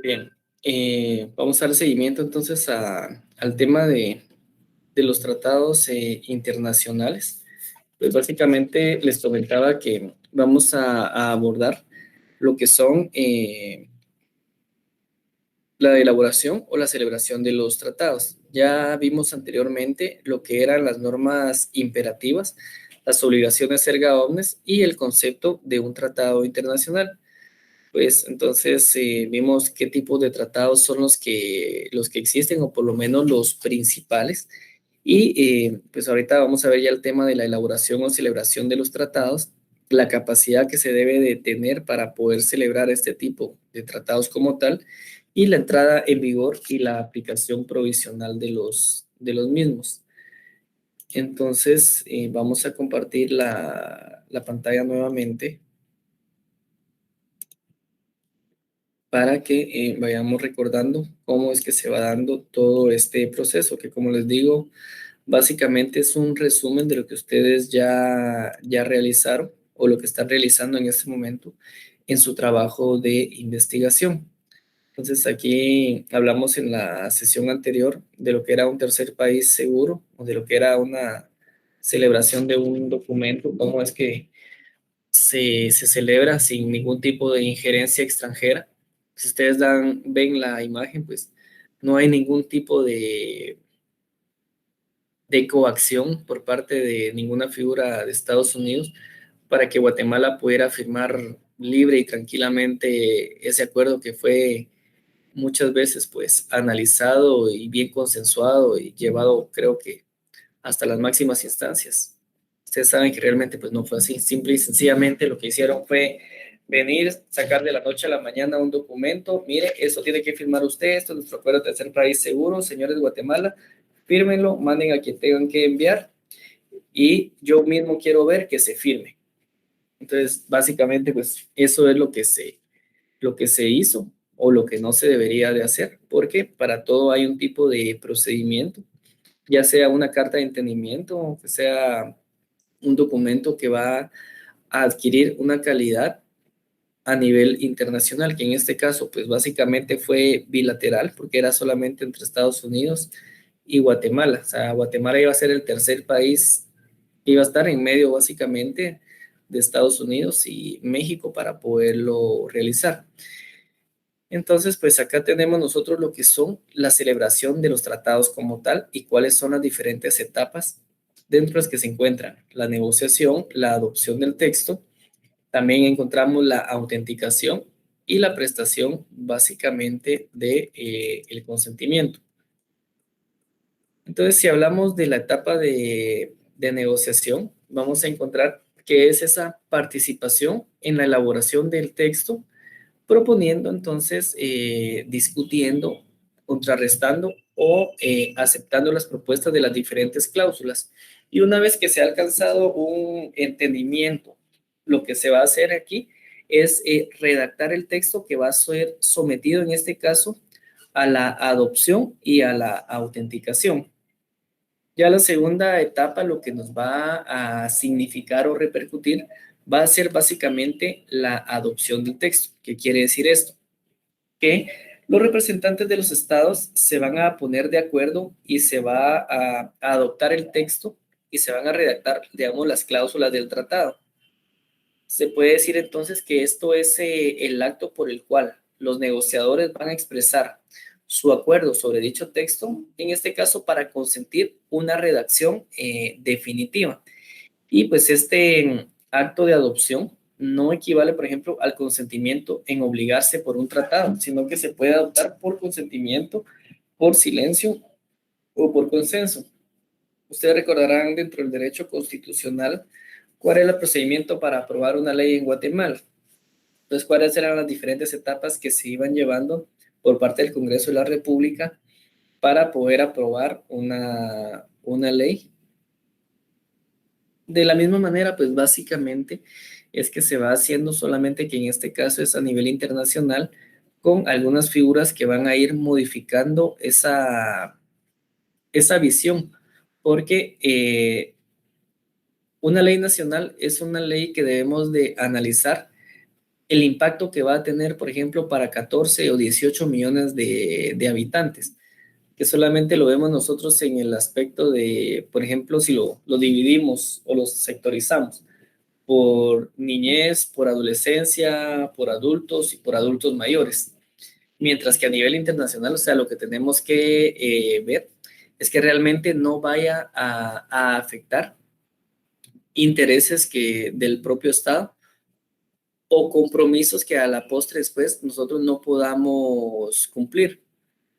Bien, vamos a dar seguimiento entonces al tema de los tratados internacionales. Pues básicamente les comentaba que vamos a abordar lo que son la elaboración o la celebración de los tratados. Ya vimos anteriormente lo que eran las normas imperativas, las obligaciones erga omnes y el concepto de un tratado internacional. Pues entonces vimos qué tipo de tratados son los que existen, o por lo menos los principales. Y pues ahorita vamos a ver ya el tema de la elaboración o celebración de los tratados, la capacidad que se debe de tener para poder celebrar este tipo de tratados como tal, y la entrada en vigor y la aplicación provisional de los mismos. Entonces vamos a compartir la pantalla nuevamente para que vayamos recordando cómo es que se va dando todo este proceso, que como les digo, básicamente es un resumen de lo que ustedes ya realizaron o lo que están realizando en este momento en su trabajo de investigación. Entonces aquí hablamos en la sesión anterior de lo que era un tercer país seguro o de lo que era una celebración de un documento, cómo es que se celebra sin ningún tipo de injerencia extranjera. Si ustedes ven la imagen, pues no hay ningún tipo de coacción por parte de ninguna figura de Estados Unidos para que Guatemala pudiera firmar libre y tranquilamente ese acuerdo que fue muchas veces pues analizado y bien consensuado y llevado, creo que hasta las máximas instancias. Ustedes saben que realmente pues no fue así. Simple y sencillamente lo que hicieron fue venir, sacar de la noche a la mañana un documento. Mire, eso tiene que firmar usted, esto es nuestro acuerdo de tercer país seguro, señores de Guatemala, fírmenlo, manden a quien tengan que enviar y yo mismo quiero ver que se firme. Entonces, básicamente, pues eso es lo que se hizo o lo que no se debería de hacer, porque para todo hay un tipo de procedimiento, ya sea una carta de entendimiento, o que sea un documento que va a adquirir una calidad a nivel internacional, que en este caso, pues básicamente fue bilateral, porque era solamente entre Estados Unidos y Guatemala. O sea, Guatemala iba a ser el tercer país, iba a estar en medio básicamente de Estados Unidos y México para poderlo realizar. Entonces, pues acá tenemos nosotros lo que son la celebración de los tratados como tal y cuáles son las diferentes etapas dentro de las que se encuentran la negociación, la adopción del texto. También encontramos la autenticación y la prestación básicamente de el consentimiento. Entonces, si hablamos de la etapa de negociación, vamos a encontrar que es esa participación en la elaboración del texto, proponiendo entonces, discutiendo, contrarrestando o aceptando las propuestas de las diferentes cláusulas. Y una vez que se ha alcanzado un entendimiento, lo que se va a hacer aquí es redactar el texto que va a ser sometido en este caso a la adopción y a la autenticación. Ya la segunda etapa, lo que nos va a significar o repercutir, va a ser básicamente la adopción del texto. ¿Qué quiere decir esto? Que los representantes de los estados se van a poner de acuerdo y se va a adoptar el texto y se van a redactar, digamos, las cláusulas del tratado. Se puede decir entonces que esto es el acto por el cual los negociadores van a expresar su acuerdo sobre dicho texto, en este caso para consentir una redacción definitiva. Y pues este acto de adopción no equivale, por ejemplo, al consentimiento en obligarse por un tratado, sino que se puede adoptar por consentimiento, por silencio o por consenso. Ustedes recordarán dentro del derecho constitucional cuál es el procedimiento para aprobar una ley en Guatemala. Entonces, cuáles eran las diferentes etapas que se iban llevando por parte del Congreso de la República para poder aprobar una ley. De la misma manera, pues básicamente es que se va haciendo, solamente que en este caso es a nivel internacional, con algunas figuras que van a ir modificando esa visión, porque una ley nacional es una ley que debemos de analizar el impacto que va a tener, por ejemplo, para 14 o 18 millones de habitantes, que solamente lo vemos nosotros en el aspecto de, por ejemplo, si lo dividimos o lo sectorizamos por niñez, por adolescencia, por adultos y por adultos mayores. Mientras que a nivel internacional, o sea, lo que tenemos que ver es que realmente no vaya a afectar intereses del propio Estado o compromisos que a la postre después nosotros no podamos cumplir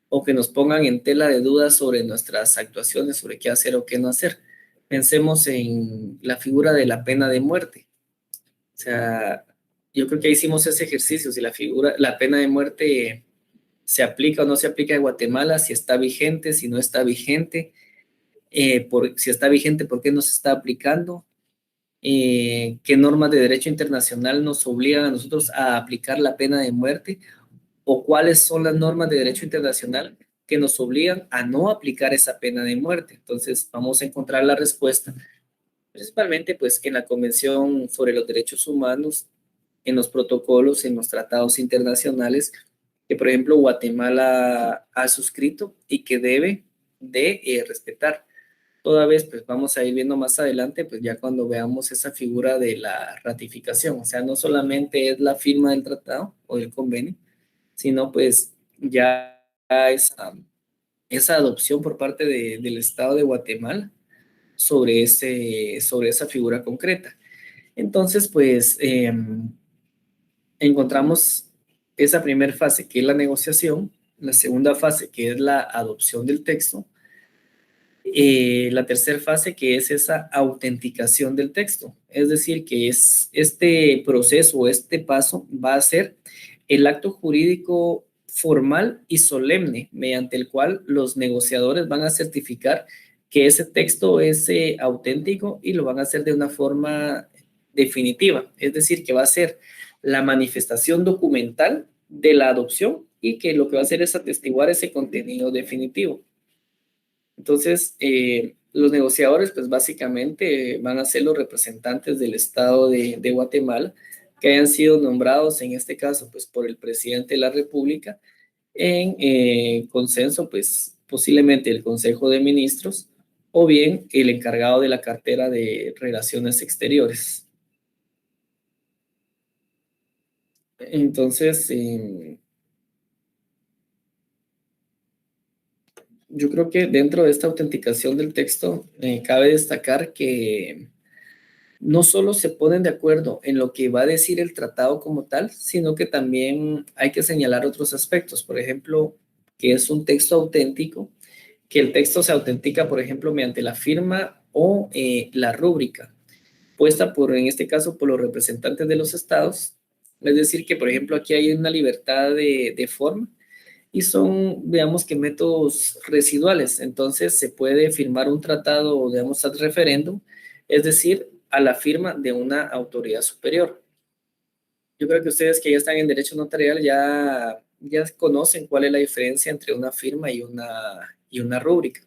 o que nos pongan en tela de dudas sobre nuestras actuaciones, sobre qué hacer o qué no hacer. Pensemos en la figura de la pena de muerte. O sea, yo creo que hicimos ese ejercicio, si la pena de muerte se aplica o no se aplica en Guatemala, si está vigente, si no está vigente, si está vigente, ¿por qué no se está aplicando? ¿Qué normas de derecho internacional nos obligan a nosotros a aplicar la pena de muerte? ¿O cuáles son las normas de derecho internacional que nos obligan a no aplicar esa pena de muerte? Entonces, vamos a encontrar la respuesta, principalmente pues en la Convención sobre los Derechos Humanos, en los protocolos, en los tratados internacionales que, por ejemplo, Guatemala ha suscrito y que debe de respetar. Toda vez, pues vamos a ir viendo más adelante, pues ya cuando veamos esa figura de la ratificación, o sea, no solamente es la firma del tratado o del convenio, sino pues ya esa adopción por parte del Estado de Guatemala sobre esa figura concreta. Entonces, pues encontramos esa primera fase, que es la negociación, la segunda fase, que es la adopción del texto, la tercera fase, que es esa autenticación del texto. Es decir, que es este proceso, este paso va a ser el acto jurídico formal y solemne mediante el cual los negociadores van a certificar que ese texto es auténtico y lo van a hacer de una forma definitiva. Es decir, que va a ser la manifestación documental de la adopción y que lo que va a hacer es atestiguar ese contenido definitivo. Entonces, los negociadores, pues básicamente van a ser los representantes del Estado de Guatemala, que hayan sido nombrados, en este caso, pues por el presidente de la República, en consenso, pues posiblemente el Consejo de Ministros, o bien el encargado de la cartera de Relaciones Exteriores. Entonces, yo creo que dentro de esta autenticación del texto, cabe destacar que no solo se ponen de acuerdo en lo que va a decir el tratado como tal, sino que también hay que señalar otros aspectos. Por ejemplo, que es un texto auténtico, que el texto se autentica, por ejemplo, mediante la firma o la rúbrica, puesta en este caso, por los representantes de los estados. Es decir, que, por ejemplo, aquí hay una libertad de forma y son, digamos que métodos residuales. Entonces se puede firmar un tratado, digamos, ad referéndum, es decir, a la firma de una autoridad superior. Yo creo que ustedes que ya están en derecho notarial ya conocen cuál es la diferencia entre una firma y una rúbrica.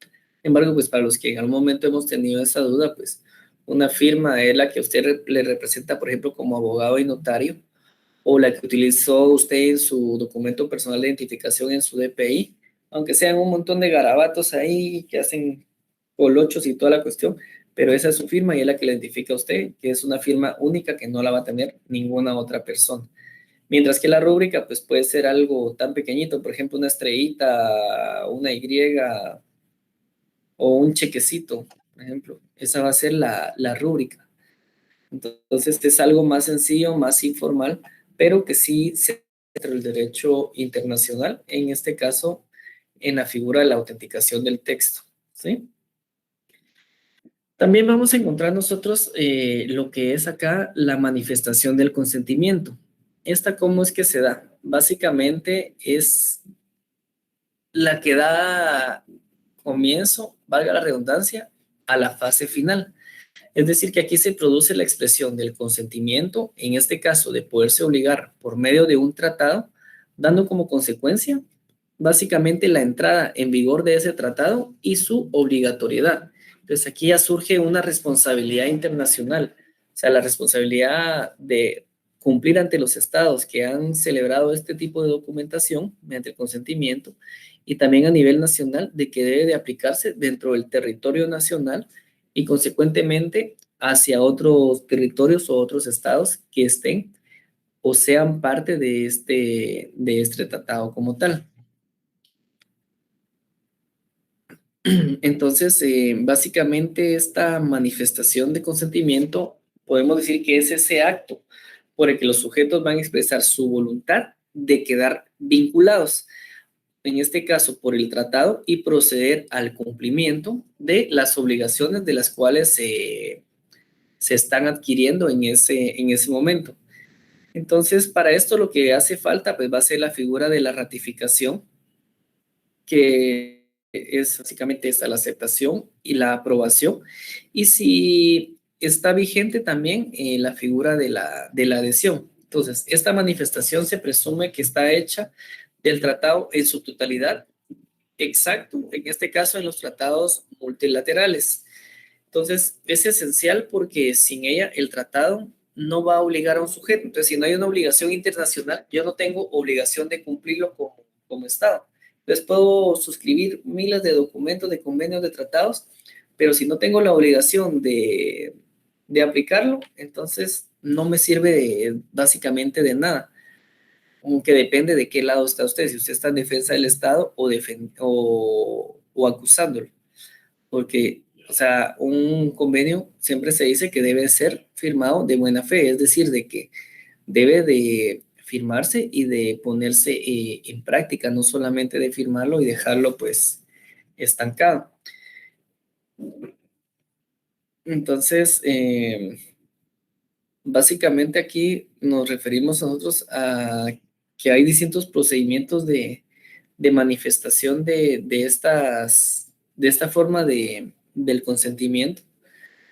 Sin embargo, pues para los que en algún momento hemos tenido esa duda, pues una firma es la que usted le representa, por ejemplo, como abogado y notario, o la que utilizó usted en su documento personal de identificación en su DPI, aunque sean un montón de garabatos ahí que hacen colochos y toda la cuestión, pero esa es su firma y es la que la identifica a usted, que es una firma única que no la va a tener ninguna otra persona. Mientras que la rúbrica, pues puede ser algo tan pequeñito, por ejemplo, una estrellita, una Y o un chequecito, por ejemplo. Esa va a ser la rúbrica. Entonces, es algo más sencillo, más informal, pero que sí se dentro del derecho internacional, en este caso, en la figura de la autenticación del texto, ¿sí? También vamos a encontrar nosotros lo que es acá la manifestación del consentimiento. ¿Esta cómo es que se da? Básicamente es la que da comienzo, valga la redundancia, a la fase final. Es decir, que aquí se produce la expresión del consentimiento, en este caso de poderse obligar por medio de un tratado, dando como consecuencia básicamente la entrada en vigor de ese tratado y su obligatoriedad. Entonces aquí ya surge una responsabilidad internacional, o sea, la responsabilidad de cumplir ante los estados que han celebrado este tipo de documentación mediante el consentimiento, y también a nivel nacional de que debe de aplicarse dentro del territorio nacional y consecuentemente hacia otros territorios o otros estados que estén o sean parte de este tratado como tal. Entonces, básicamente esta manifestación de consentimiento, podemos decir que es ese acto por el que los sujetos van a expresar su voluntad de quedar vinculados, en este caso por el tratado, y proceder al cumplimiento de las obligaciones de las cuales se están adquiriendo en ese momento. Entonces, para esto lo que hace falta, pues va a ser la figura de la ratificación, que es básicamente esta, la aceptación y la aprobación. Y si está vigente también la figura de la adhesión. Entonces, esta manifestación se presume que está hecha del tratado en su totalidad, exacto, en este caso en los tratados multilaterales. Entonces, es esencial porque sin ella el tratado no va a obligar a un sujeto. Entonces, si no hay una obligación internacional, yo no tengo obligación de cumplirlo como Estado. Entonces, puedo suscribir miles de documentos, de convenios, de tratados, pero si no tengo la obligación de aplicarlo, entonces no me sirve básicamente de nada. Aunque depende de qué lado está usted, si usted está en defensa del Estado o acusándolo. Porque, o sea, un convenio siempre se dice que debe ser firmado de buena fe, es decir, de que debe de firmarse y de ponerse en práctica, no solamente de firmarlo y dejarlo pues estancado. Entonces, básicamente aquí nos referimos nosotros a que hay distintos procedimientos de manifestación de esta forma del consentimiento,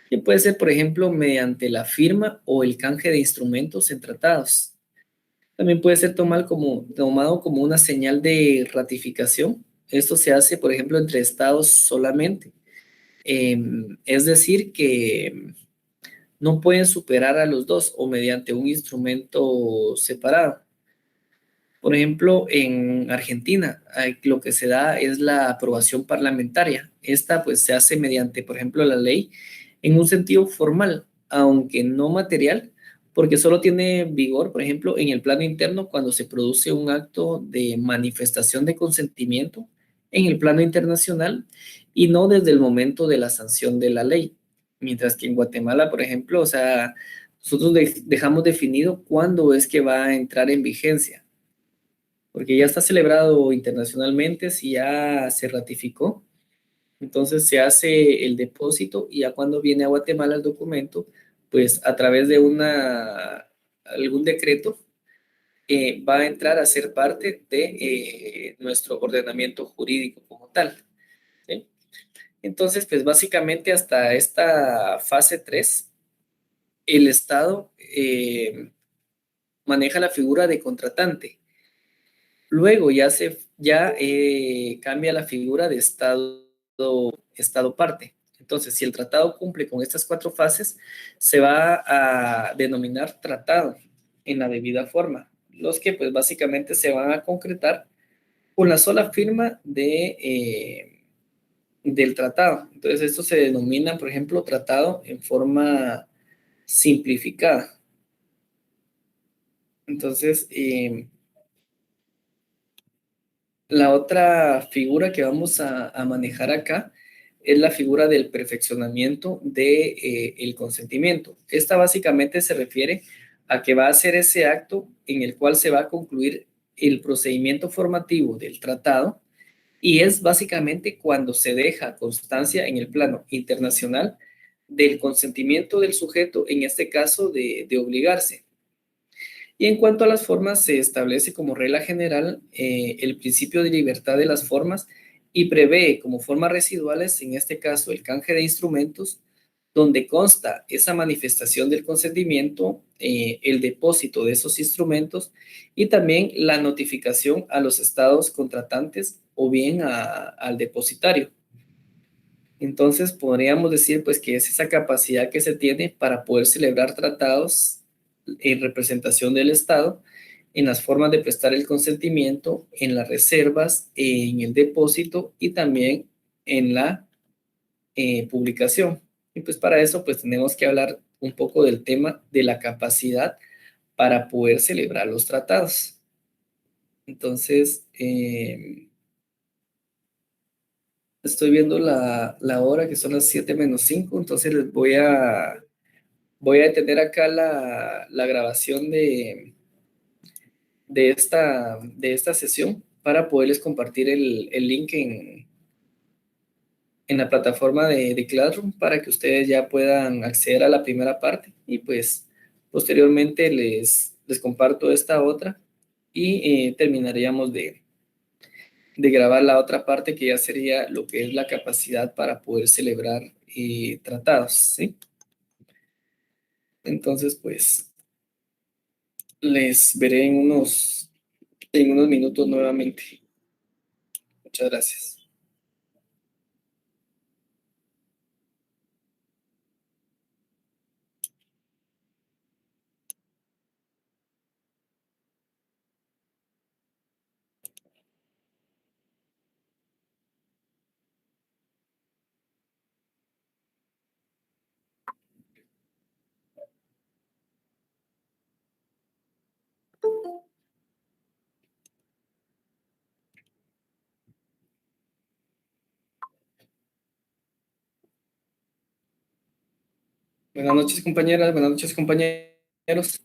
que puede ser, por ejemplo, mediante la firma o el canje de instrumentos en tratados. También puede ser tomado como una señal de ratificación. Esto se hace, por ejemplo, entre estados solamente. Es decir, que no pueden superar a los dos o mediante un instrumento separado. Por ejemplo, en Argentina, lo que se da es la aprobación parlamentaria. Esta pues se hace mediante, por ejemplo, la ley en un sentido formal, aunque no material, porque solo tiene vigor, por ejemplo, en el plano interno cuando se produce un acto de manifestación de consentimiento en el plano internacional y no desde el momento de la sanción de la ley. Mientras que en Guatemala, por ejemplo, o sea, nosotros dejamos definido cuándo es que va a entrar en vigencia, porque ya está celebrado internacionalmente, si ya se ratificó, entonces se hace el depósito y ya cuando viene a Guatemala el documento, pues a través de algún decreto, va a entrar a ser parte de nuestro ordenamiento jurídico como tal, ¿sí? Entonces, pues básicamente hasta esta fase 3 el Estado maneja la figura de contratante. Luego ya cambia la figura de estado parte. Entonces, si el tratado cumple con estas 4 fases, se va a denominar tratado en la debida forma, los que pues básicamente se van a concretar con la sola firma del tratado. Entonces, esto se denomina, por ejemplo, tratado en forma simplificada. Entonces, la otra figura que vamos a manejar acá es la figura del perfeccionamiento del consentimiento. Esta básicamente se refiere a que va a ser ese acto en el cual se va a concluir el procedimiento formativo del tratado y es básicamente cuando se deja constancia en el plano internacional del consentimiento del sujeto, en este caso de obligarse. Y en cuanto a las formas, se establece como regla general el principio de libertad de las formas y prevé como formas residuales, en este caso, el canje de instrumentos, donde consta esa manifestación del consentimiento, el depósito de esos instrumentos y también la notificación a los estados contratantes o bien al depositario. Entonces, podríamos decir pues que es esa capacidad que se tiene para poder celebrar tratados en representación del Estado, en las formas de prestar el consentimiento, en las reservas, en el depósito y también en la publicación. Y pues para eso pues tenemos que hablar un poco del tema de la capacidad para poder celebrar los tratados. Entonces, estoy viendo la hora que son las 7:05, entonces les voy a detener acá la grabación de esta sesión para poderles compartir el link en la plataforma de Classroom para que ustedes ya puedan acceder a la primera parte y pues posteriormente les comparto esta otra y terminaríamos de grabar la otra parte que ya sería lo que es la capacidad para poder celebrar tratados, ¿sí? Entonces, pues, les veré en unos minutos nuevamente. Muchas gracias. Buenas noches, compañeras. Buenas noches, compañeros.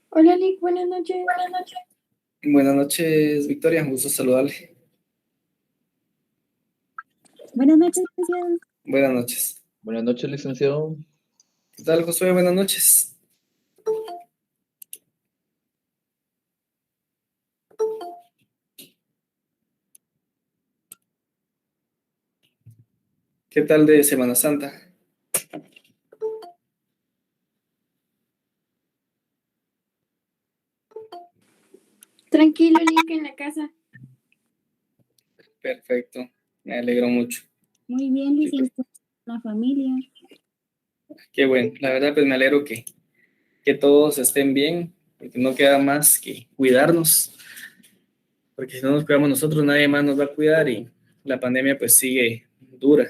Hola, Lick, buenas noches. Buenas noches, Victoria. Un gusto saludarle. Buenas noches, licenciado. Buenas noches. Buenas noches, licenciado. ¿Qué tal, Josué? Buenas noches. ¿Qué tal de Semana Santa? Tranquilo, Lick, en la casa. Perfecto. Me alegro mucho. Muy bien, licenciado. La familia. Qué bueno. La verdad, pues me alegro que todos estén bien, porque no queda más que cuidarnos, porque si no nos cuidamos nosotros, nadie más nos va a cuidar y la pandemia pues sigue dura.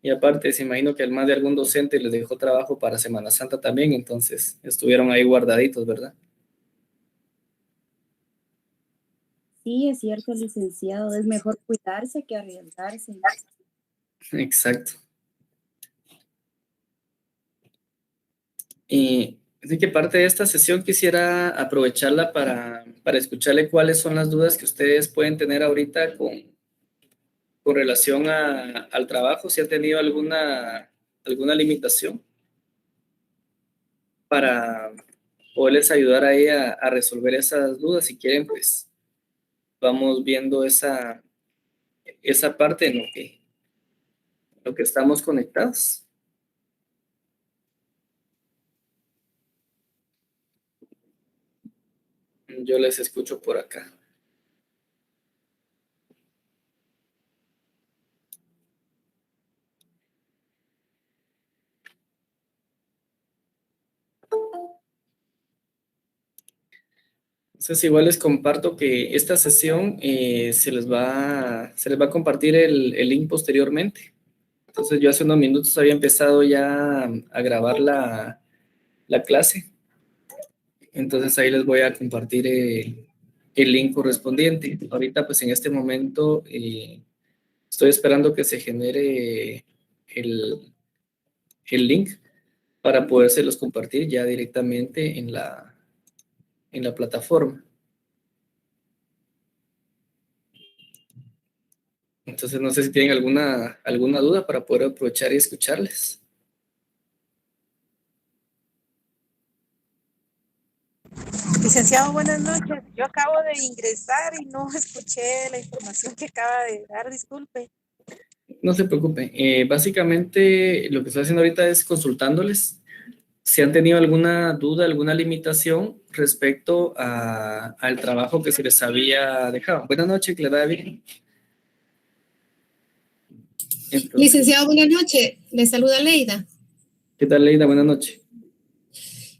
Y aparte, se imagino que al más de algún docente les dejó trabajo para Semana Santa también, entonces estuvieron ahí guardaditos, ¿verdad? Sí, es cierto, licenciado. Es mejor cuidarse que arriesgarse. Exacto. Y así que parte de esta sesión quisiera aprovecharla para escucharle cuáles son las dudas que ustedes pueden tener ahorita con relación al trabajo, si han tenido alguna limitación para poderles ayudar ahí a resolver esas dudas. Si quieren, pues vamos viendo esa parte en lo que estamos conectados. Yo les escucho por acá. Entonces, igual les comparto que esta sesión se les va a compartir el link posteriormente. Entonces, yo hace unos minutos había empezado ya a grabar la clase. Entonces, ahí les voy a compartir el link correspondiente. Ahorita, pues en este momento, estoy esperando que se genere el link para podérselos compartir ya directamente en la plataforma. Entonces, no sé si tienen alguna duda para poder aprovechar y escucharles. Licenciado, buenas noches. Yo acabo de ingresar y no escuché la información que acaba de dar, disculpe. No se preocupe. Básicamente, lo que estoy haciendo ahorita es consultándoles si han tenido alguna duda, alguna limitación respecto al trabajo que se les había dejado. Buenas noches, Clara. Licenciado, buenas noches. Le saluda Leida. ¿Qué tal, Leida? Buenas noches.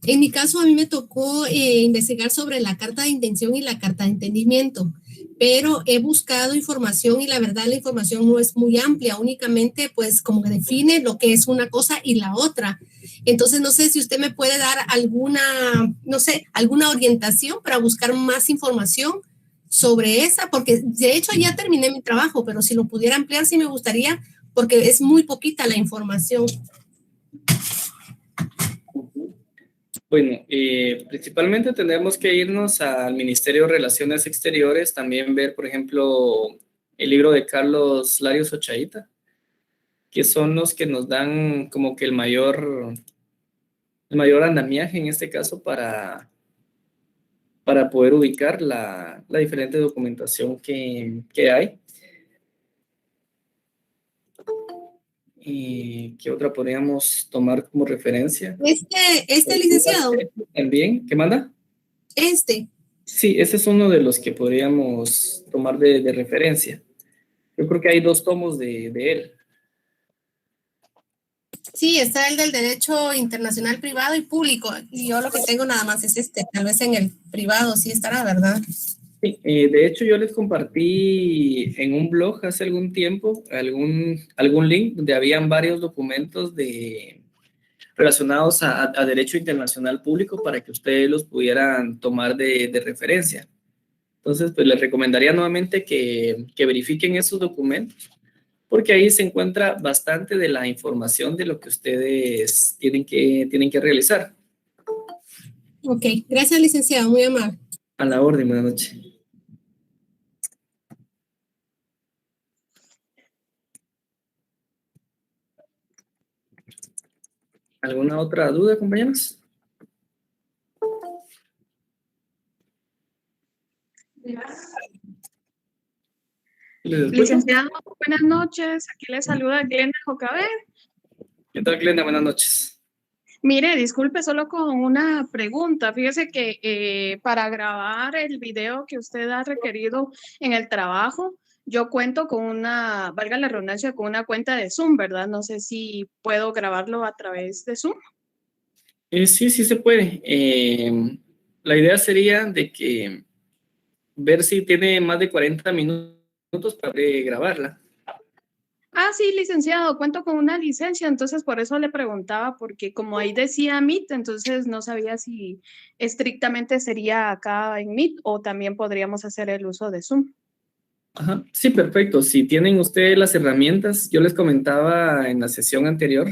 En mi caso, a mí me tocó investigar sobre la carta de intención y la carta de entendimiento, pero he buscado información y la verdad la información no es muy amplia, únicamente pues como que define lo que es una cosa y la otra. Entonces, no sé si usted me puede dar alguna, no sé, alguna orientación para buscar más información sobre esa, porque de hecho ya terminé mi trabajo, pero si lo pudiera ampliar sí me gustaría, porque es muy poquita la información. Bueno, principalmente tendremos que irnos al Ministerio de Relaciones Exteriores, también ver, por ejemplo, el libro de Carlos Larios Ochaíta, que son los que nos dan como que el mayor andamiaje en este caso para poder ubicar la diferente documentación que hay. ¿Y qué otra podríamos tomar como referencia? Licenciado, También, ¿qué manda? este. Sí, ese es uno de los que podríamos tomar de referencia. Yo creo que hay 2 tomos de él. Sí, está el del derecho internacional privado y público. Y yo lo que tengo nada más es este. Tal vez en el privado sí estará, ¿verdad? Sí, de hecho, yo les compartí en un blog hace algún tiempo algún link donde habían varios documentos relacionados a derecho internacional público para que ustedes los pudieran tomar de referencia. Entonces, pues les recomendaría nuevamente que verifiquen esos documentos, porque ahí se encuentra bastante de la información de lo que ustedes tienen que realizar. Ok, gracias, licenciado, muy amable. A la orden, buenas noches. ¿Alguna otra duda, compañeros? ¿Les escucho? Licenciado, buenas noches. Aquí le saluda Glenda Jocabé. ¿Qué tal, Glenda? Buenas noches. Mire, disculpe solo con una pregunta. Fíjese que para grabar el video que usted ha requerido en el trabajo, yo cuento con una, valga la redundancia, con una cuenta de Zoom, ¿verdad? No sé si puedo grabarlo a través de Zoom. Sí, sí se puede. La idea sería de que ver si tiene más de 40 minutos para grabarla. Ah, sí, licenciado, cuento con una licencia, entonces por eso le preguntaba, porque como ahí decía Meet, entonces no sabía si estrictamente sería acá en Meet o también podríamos hacer el uso de Zoom. Ajá. Sí, perfecto. Si tienen ustedes las herramientas, yo les comentaba en la sesión anterior,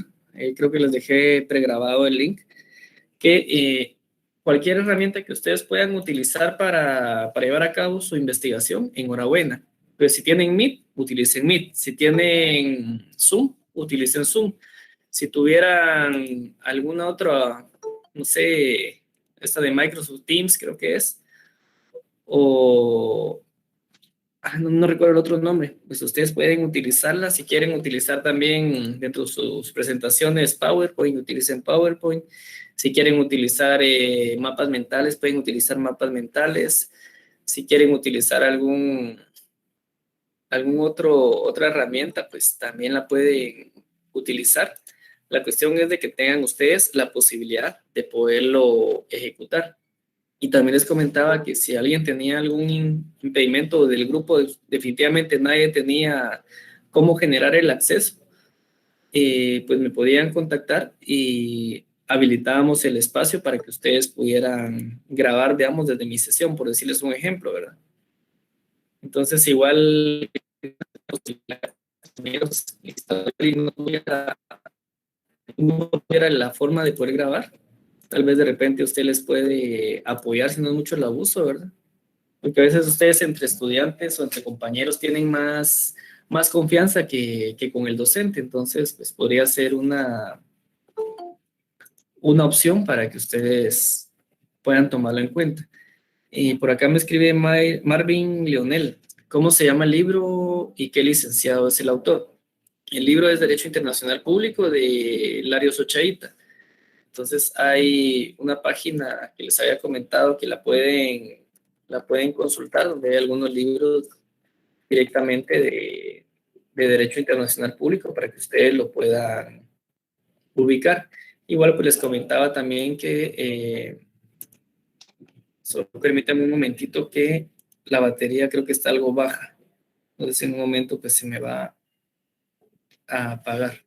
creo que les dejé pregrabado el link, que cualquier herramienta que ustedes puedan utilizar para llevar a cabo su investigación, enhorabuena. Pero si tienen Meet, utilicen Meet. Si tienen Zoom, utilicen Zoom. Si tuvieran alguna otra, no sé, esta de Microsoft Teams creo que es, o no recuerdo el otro nombre, pues ustedes pueden utilizarla. Si quieren utilizar también dentro de sus presentaciones PowerPoint, utilicen PowerPoint. Si quieren utilizar mapas mentales, pueden utilizar mapas mentales. Si quieren utilizar otra herramienta, pues también la pueden utilizar. La cuestión es de que tengan ustedes la posibilidad de poderlo ejecutar. Y también les comentaba que si alguien tenía algún impedimento del grupo, definitivamente nadie tenía cómo generar el acceso, pues me podían contactar y habilitábamos el espacio para que ustedes pudieran grabar, digamos, desde mi sesión, por decirles un ejemplo, ¿verdad? Entonces, igual, no tuviera la forma de poder grabar, tal vez de repente usted les puede apoyar si no es mucho el abuso, ¿verdad? Porque a veces ustedes entre estudiantes o entre compañeros tienen más confianza que con el docente, entonces pues podría ser una opción para que ustedes puedan tomarlo en cuenta. Y por acá me escribe Marvin Leonel. ¿Cómo se llama el libro y qué licenciado es el autor? El libro es Derecho Internacional Público de Larios Ochaíta. Entonces hay una página que les había comentado que la pueden consultar, donde hay algunos libros directamente de Derecho Internacional Público para que ustedes lo puedan ubicar. Igual pues les comentaba también que, solo permítanme un momentito que la batería creo que está algo baja. Entonces en un momento pues se me va a apagar.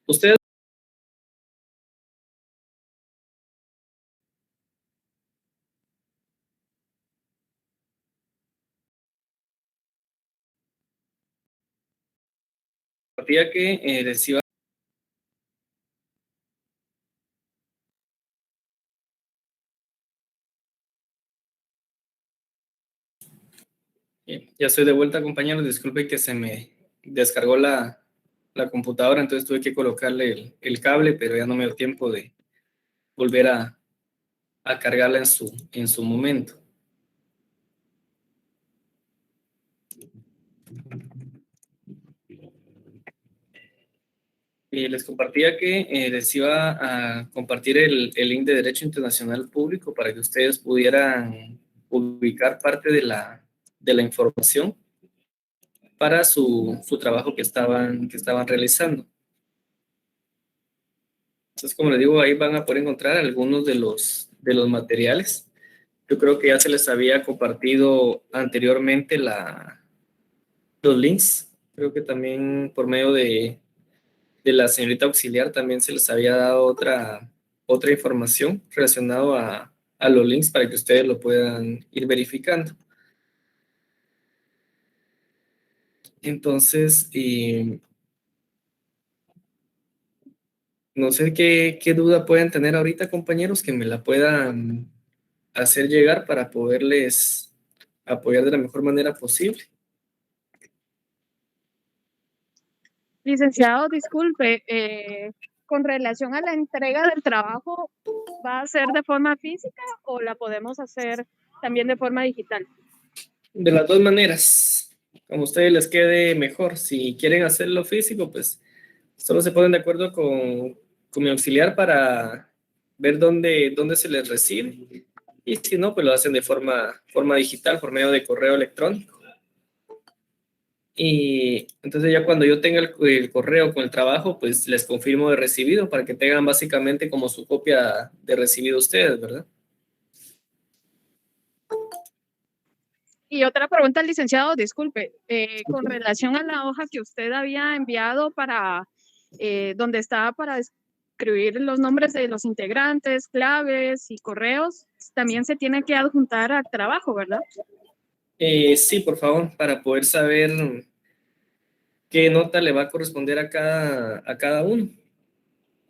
Ustedes, partía que les iba. Bien, ya estoy de vuelta, compañeros. Disculpe que se me descargó la computadora, entonces tuve que colocarle el cable, pero ya no me dio tiempo de volver a cargarla en su momento. Les compartía que les iba a compartir el link de Derecho Internacional Público para que ustedes pudieran ubicar parte de la información para su trabajo que estaban realizando. Entonces, como les digo, ahí van a poder encontrar algunos de los materiales. Yo creo que ya se les había compartido anteriormente los links. Creo que también por medio de la señorita auxiliar también se les había dado otra información relacionada a los links para que ustedes lo puedan ir verificando. Entonces, no sé qué duda pueden tener ahorita, compañeros, que me la puedan hacer llegar para poderles apoyar de la mejor manera posible. Licenciado, disculpe, con relación a la entrega del trabajo, ¿va a ser de forma física o la podemos hacer también de forma digital? De las dos maneras, como a ustedes les quede mejor. Si quieren hacerlo físico, pues solo se ponen de acuerdo con mi auxiliar para ver dónde se les recibe. Y si no, pues lo hacen de forma digital, por medio de correo electrónico. Y entonces ya cuando yo tenga el correo con el trabajo, pues les confirmo de recibido para que tengan básicamente como su copia de recibido ustedes, ¿verdad? Y otra pregunta, licenciado, disculpe, con relación a la hoja que usted había enviado para, donde estaba para escribir los nombres de los integrantes, claves y correos, también se tiene que adjuntar al trabajo, ¿verdad? Sí, por favor, para poder saber qué nota le va a corresponder a cada uno.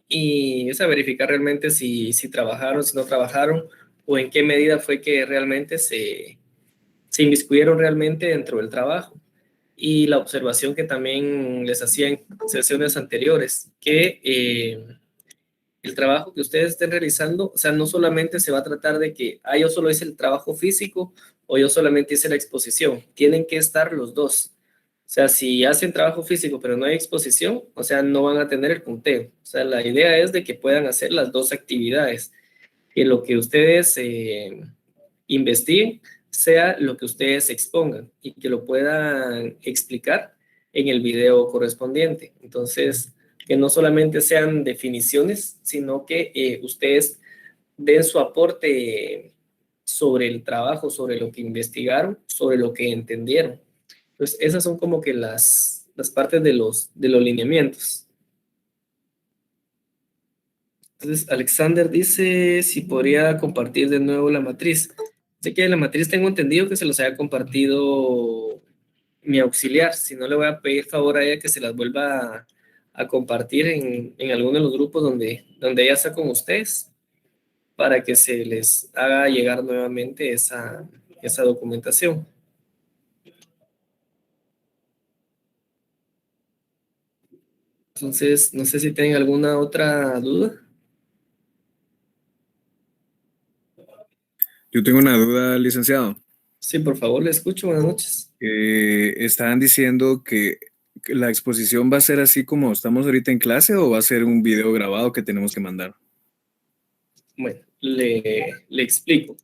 Y es a verificar realmente si trabajaron, si no trabajaron, o en qué medida fue que realmente se inmiscuyeron realmente dentro del trabajo. Y la observación que también les hacía en sesiones anteriores, que el trabajo que ustedes estén realizando, o sea, no solamente se va a tratar de que, yo solo hice el trabajo físico o yo solamente hice la exposición, tienen que estar los dos, O sea, si hacen trabajo físico pero no hay exposición, o sea, no van a tener el punteo. O sea, la idea es de que puedan hacer las dos actividades, que lo que ustedes investiguen sea lo que ustedes expongan y que lo puedan explicar en el video correspondiente. Entonces, que no solamente sean definiciones, sino que ustedes den su aporte sobre el trabajo, sobre lo que investigaron, sobre lo que entendieron. Entonces, esas son como que las partes de los lineamientos. Entonces, Alexander dice si podría compartir de nuevo la matriz. Sé que la matriz tengo entendido que se los haya compartido mi auxiliar. Si no, le voy a pedir favor a ella que se las vuelva a compartir en alguno de los grupos donde ella está con ustedes, para que se les haga llegar nuevamente esa documentación. Entonces, no sé si tienen alguna otra duda. Yo tengo una duda, licenciado. Sí, por favor, le escucho. Buenas noches. Estaban diciendo que la exposición va a ser así como estamos ahorita en clase o va a ser un video grabado que tenemos que mandar. Bueno, le explico.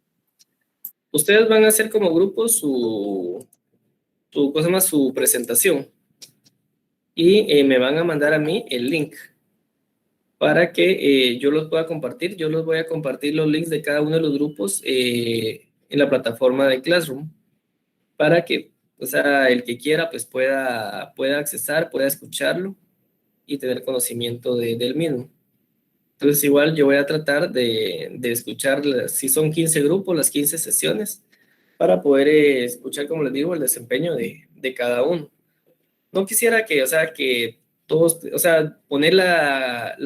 Ustedes van a hacer como grupo su presentación y me van a mandar a mí el link para que yo los pueda compartir. Yo los voy a compartir los links de cada uno de los grupos en la plataforma de Classroom para que, o sea, el que quiera pues pueda accesar, pueda escucharlo y tener conocimiento del mismo. Entonces igual yo voy a tratar de escuchar, si son 15 grupos, las 15 sesiones, para poder escuchar, como les digo, el desempeño de cada uno. No quisiera que, o sea, que todos, o sea, poner la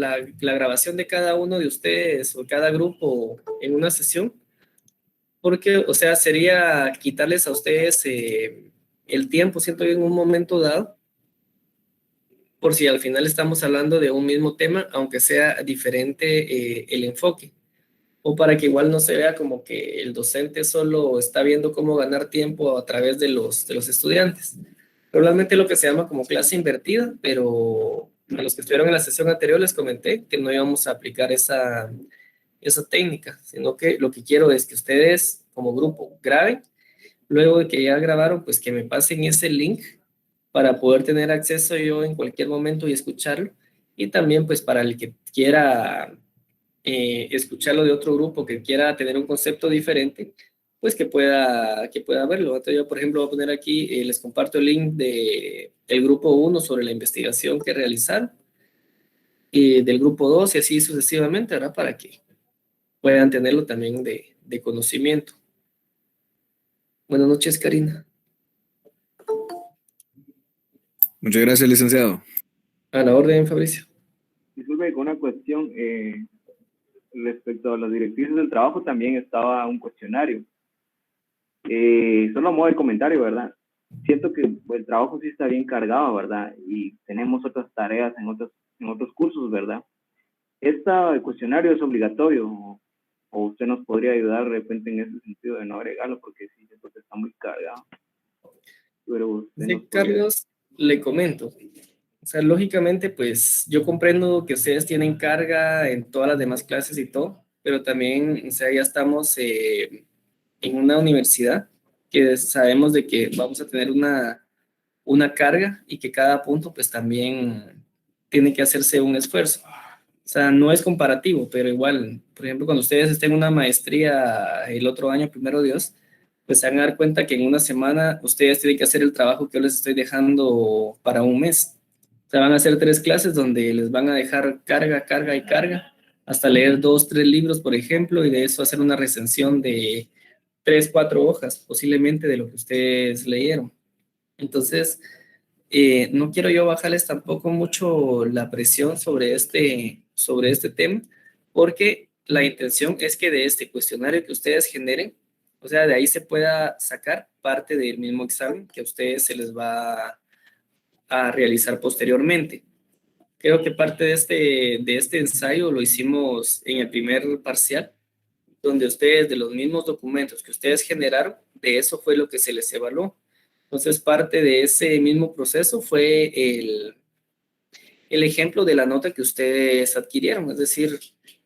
grabación de cada uno de ustedes o cada grupo en una sesión, porque, o sea, sería quitarles a ustedes el tiempo, siento yo, en un momento dado, por si al final estamos hablando de un mismo tema, aunque sea diferente el enfoque, o para que igual no se vea como que el docente solo está viendo cómo ganar tiempo a través de los estudiantes. Probablemente lo que se llama como clase invertida, pero a los que estuvieron en la sesión anterior les comenté que no íbamos a aplicar esa técnica, sino que lo que quiero es que ustedes como grupo graben, luego de que ya grabaron, pues que me pasen ese link para poder tener acceso yo en cualquier momento y escucharlo, y también pues para el que quiera escucharlo de otro grupo, que quiera tener un concepto diferente, pues que pueda verlo. Entonces yo, por ejemplo, voy a poner aquí, les comparto el link del grupo 1 sobre la investigación que realizaron, y del grupo 2 y así sucesivamente, ¿verdad? Para que puedan tenerlo también de conocimiento. Buenas noches, Karina. Muchas gracias, licenciado. A la orden, Fabricio. Disculpe, con una cuestión respecto a las directrices del trabajo, también estaba un cuestionario. Solo a modo de comentario, ¿verdad? Siento que el trabajo sí está bien cargado, ¿verdad? Y tenemos otras tareas en otros cursos, ¿verdad? ¿Este cuestionario es obligatorio o usted nos podría ayudar de repente en ese sentido de no agregarlo? Porque sí, siento que está muy cargado. Pero Sí, Carlos, le comento. O sea, lógicamente, pues yo comprendo que ustedes tienen carga en todas las demás clases y todo, pero también, o sea, ya estamos en una universidad que sabemos de que vamos a tener una carga y que cada punto, pues también tiene que hacerse un esfuerzo. O sea, no es comparativo, pero igual, por ejemplo, cuando ustedes estén en una maestría el otro año, primero Dios, pues se van a dar cuenta que en una semana ustedes tienen que hacer el trabajo que yo les estoy dejando para un mes. O sea, van a hacer 3 clases donde les van a dejar carga, carga y carga, hasta leer 2, 3 libros, por ejemplo, y de eso hacer una recensión de 3, 4 hojas, posiblemente de lo que ustedes leyeron. Entonces, no quiero yo bajarles tampoco mucho la presión sobre este tema, porque la intención es que de este cuestionario que ustedes generen, o sea, de ahí se pueda sacar parte del mismo examen que a ustedes se les va a realizar posteriormente. Creo que parte de este ensayo lo hicimos en el primer parcial, donde ustedes, de los mismos documentos que ustedes generaron, de eso fue lo que se les evaluó. Entonces, parte de ese mismo proceso fue el ejemplo de la nota que ustedes adquirieron. Es decir,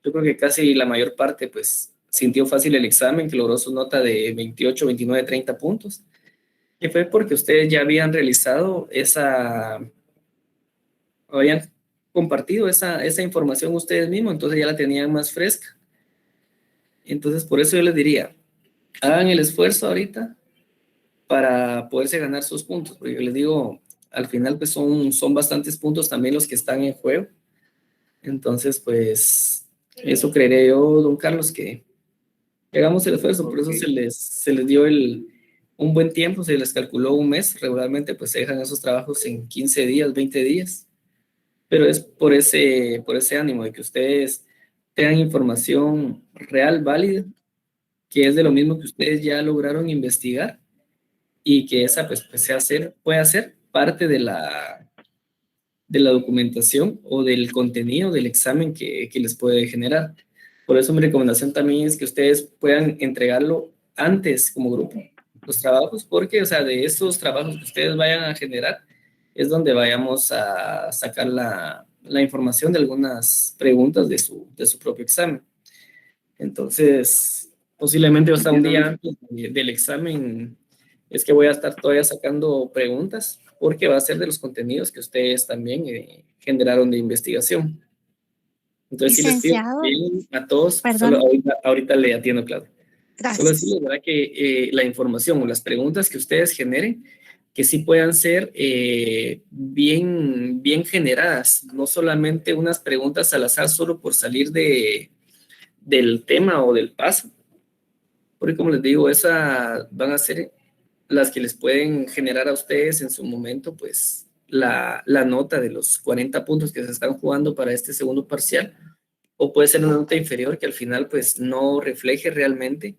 yo creo que casi la mayor parte, pues, sintió fácil el examen, que logró su nota de 28, 29, 30 puntos. Y fue porque ustedes ya habían realizado habían compartido esa información ustedes mismos, entonces ya la tenían más fresca. Entonces, por eso yo les diría, hagan el esfuerzo ahorita para poderse ganar sus puntos, porque yo les digo, al final pues son bastantes puntos también los que están en juego. Entonces, pues, eso creería yo, don Carlos, que hagamos el esfuerzo, por eso se les dio un buen tiempo, se les calculó un mes, regularmente pues se dejan esos trabajos en 15 días, 20 días, pero es por ese ánimo de que ustedes tengan información real, válida, que es de lo mismo que ustedes ya lograron investigar y que esa pues pueda ser parte de la documentación o del contenido del examen que les puede generar. Por eso mi recomendación también es que ustedes puedan entregarlo antes como grupo, los trabajos, porque, o sea, de esos trabajos que ustedes vayan a generar, es donde vayamos a sacar la información de algunas preguntas de su propio examen. Entonces, posiblemente hasta un día antes del examen es que voy a estar todavía sacando preguntas, porque va a ser de los contenidos que ustedes también generaron de investigación. Entonces, si les pido bien a todos, solo ahorita le atiendo, Claudia. Gracias. Solo decirles, ¿verdad? Que la información o las preguntas que ustedes generen, que sí puedan ser bien generadas, no solamente unas preguntas al azar solo por salir del tema o del paso, porque como les digo, esas van a ser las que les pueden generar a ustedes en su momento, pues, la nota de los 40 puntos que se están jugando para este segundo parcial, o puede ser una nota inferior que al final, pues, no refleje realmente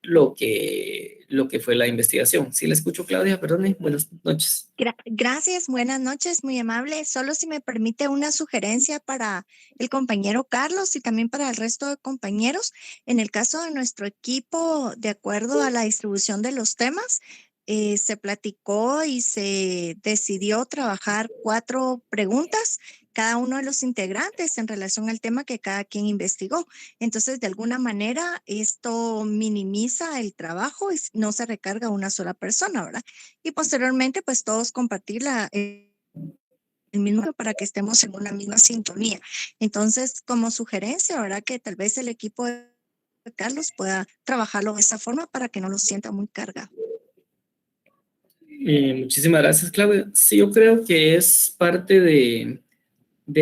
lo que fue la investigación. Sí, le escucho, Claudia, perdone, buenas noches. Gracias, buenas noches, muy amable. Solo si me permite una sugerencia para el compañero Carlos y también para el resto de compañeros. En el caso de nuestro equipo, de acuerdo a la distribución de los temas, se platicó y se decidió trabajar 4 preguntas cada uno de los integrantes en relación al tema que cada quien investigó. Entonces, de alguna manera, esto minimiza el trabajo y no se recarga a una sola persona, ¿verdad? Y posteriormente, pues todos compartir el mismo para que estemos en una misma sintonía. Entonces, como sugerencia, ¿verdad? Que tal vez el equipo de Carlos pueda trabajarlo de esa forma para que no lo sienta muy cargado. Muchísimas gracias, Claudia. Sí, yo creo que es parte de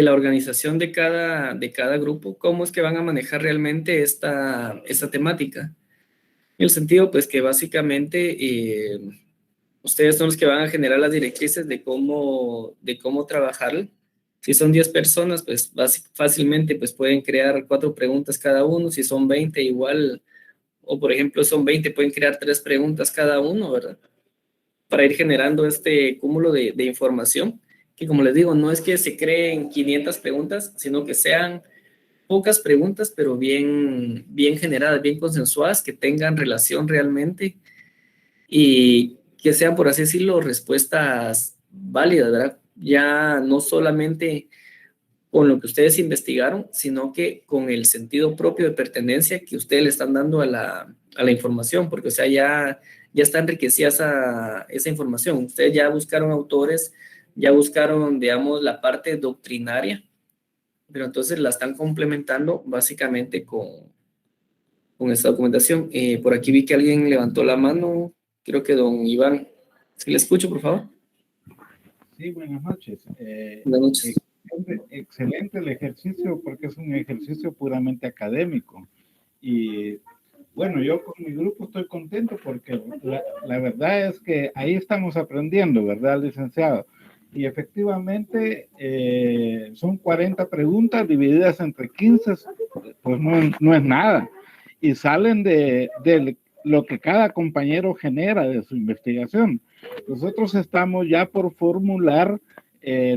la organización de cada grupo, cómo es que van a manejar realmente esta temática. En el sentido, pues, que básicamente ustedes son los que van a generar las directrices de cómo trabajar. Si son 10 personas, pues fácilmente pues, pueden crear 4 preguntas cada uno. Si son 20, igual, o por ejemplo son 20, pueden crear 3 preguntas cada uno, ¿verdad? Para ir generando este cúmulo de información, que como les digo, no es que se creen 500 preguntas, sino que sean pocas preguntas, pero bien generadas, bien consensuadas, que tengan relación realmente y que sean, por así decirlo, respuestas válidas, ¿verdad? Ya no solamente con lo que ustedes investigaron, sino que con el sentido propio de pertenencia que ustedes le están dando a la información, porque, o sea, ya está enriquecida esa información. Ustedes ya buscaron autores, ya buscaron, digamos, la parte doctrinaria, pero entonces la están complementando básicamente con esta documentación. Por aquí vi que alguien levantó la mano, creo que don Iván. ¿Sí le escucho, por favor? Sí, buenas noches. Buenas noches. Excelente el ejercicio porque es un ejercicio puramente académico. Y bueno, yo con mi grupo estoy contento porque la verdad es que ahí estamos aprendiendo, ¿verdad, licenciado? Y efectivamente son 40 preguntas divididas entre 15, pues no es nada. Y salen de lo que cada compañero genera de su investigación. Nosotros estamos ya por formular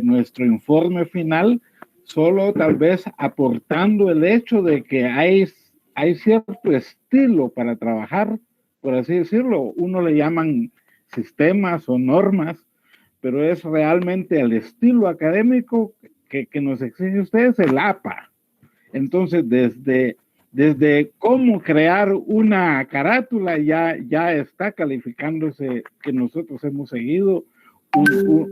nuestro informe final, solo tal vez aportando el hecho de que hay cierto estilo para trabajar, por así decirlo. Uno le llaman sistemas o normas, pero es realmente el estilo académico que nos exige ustedes el APA. Entonces, desde cómo crear una carátula ya está calificándose que nosotros hemos seguido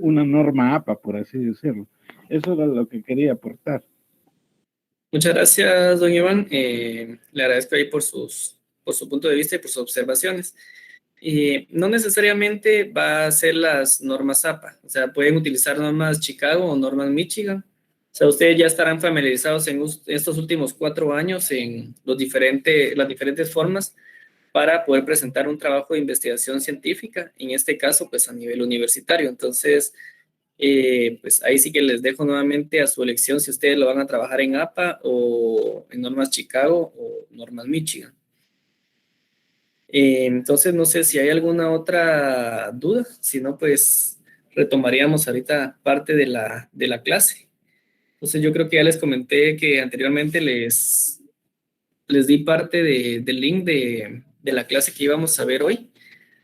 una norma APA, por así decirlo. Eso era lo que quería aportar. Muchas gracias, don Iván. Le agradezco ahí por su punto de vista y por sus observaciones. No necesariamente va a ser las normas APA, o sea, pueden utilizar normas Chicago o normas Michigan. O sea, ustedes ya estarán familiarizados en estos últimos 4 años en las diferentes formas para poder presentar un trabajo de investigación científica, en este caso, pues a nivel universitario. Entonces, pues ahí sí que les dejo nuevamente a su elección si ustedes lo van a trabajar en APA o en normas Chicago o normas Michigan. Entonces, no sé si hay alguna otra duda, si no, pues retomaríamos ahorita parte de la clase. Entonces, yo creo que ya les comenté que anteriormente les di parte del link de la clase que íbamos a ver hoy.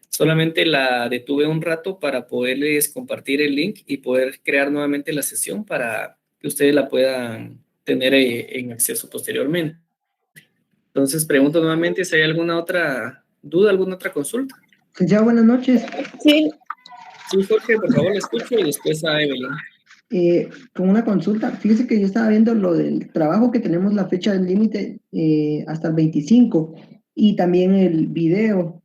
Solamente la detuve un rato para poderles compartir el link y poder crear nuevamente la sesión para que ustedes la puedan tener en acceso posteriormente. Entonces, pregunto nuevamente si hay alguna otra duda, alguna otra consulta. Ya, buenas noches. Sí, Sí, Jorge, por favor, le escucho y después a Evelyn. Con una consulta, fíjese que yo estaba viendo lo del trabajo que tenemos la fecha del límite hasta el 25 y también el video.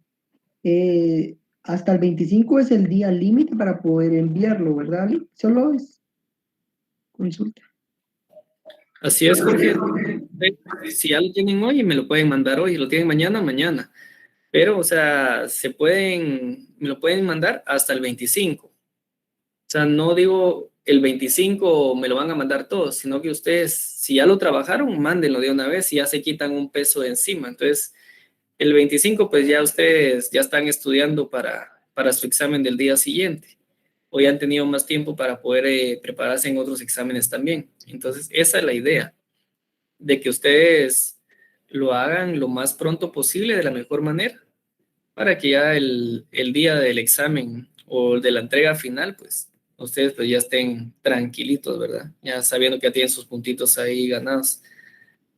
Hasta el 25 es el día límite para poder enviarlo, ¿verdad, Ali? Solo es consulta. Así es, Jorge. Si ya lo tienen hoy, me lo pueden mandar hoy. Lo tienen mañana, mañana. Pero, o sea, me lo pueden mandar hasta el 25. O sea, no digo el 25 me lo van a mandar todos, sino que ustedes, si ya lo trabajaron, mándenlo de una vez y ya se quitan un peso de encima. Entonces, el 25, pues ya ustedes ya están estudiando para su examen del día siguiente. O ya han tenido más tiempo para poder prepararse en otros exámenes también. Entonces, esa es la idea, de que ustedes lo hagan lo más pronto posible, de la mejor manera, para que ya el día del examen o de la entrega final, pues, ustedes pues ya estén tranquilitos, ¿verdad? Ya sabiendo que ya tienen sus puntitos ahí ganados.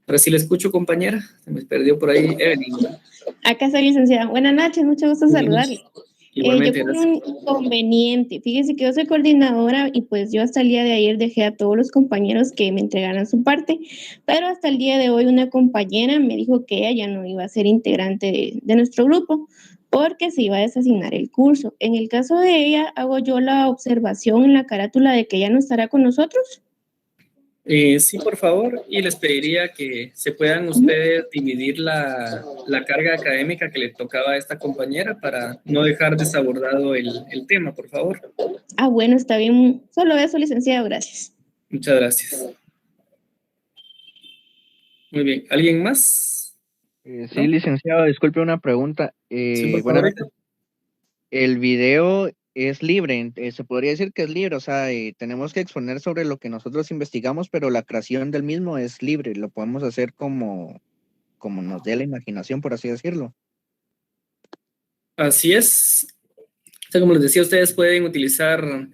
Ahora sí le escucho, compañera. Se me perdió por ahí Evelyn. Acá está licenciada. Buenas noches, mucho gusto saludarle. Igualmente, yo gracias. con un inconveniente. Fíjese que yo soy coordinadora y pues yo hasta el día de ayer dejé a todos los compañeros que me entregaran su parte, pero hasta el día de hoy una compañera me dijo que ella ya no iba a ser integrante de nuestro grupo porque se iba a desasignar el curso. En el caso de ella, hago yo la observación en la carátula de que ella no estará con nosotros. Sí, por favor, y les pediría que se puedan ustedes dividir la carga académica que le tocaba a esta compañera para no dejar desabordado el tema, por favor. Ah, bueno, está bien. Solo eso, licenciado, gracias. Muchas gracias. Muy bien, ¿alguien más? Sí, licenciado, disculpe una pregunta. Sí, por Buenas favor. noches. El video es libre, se podría decir que es libre, o sea, tenemos que exponer sobre lo que nosotros investigamos, pero la creación del mismo es libre, lo podemos hacer como nos dé la imaginación, por así decirlo. Así es. O sea, como les decía, ustedes pueden utilizar,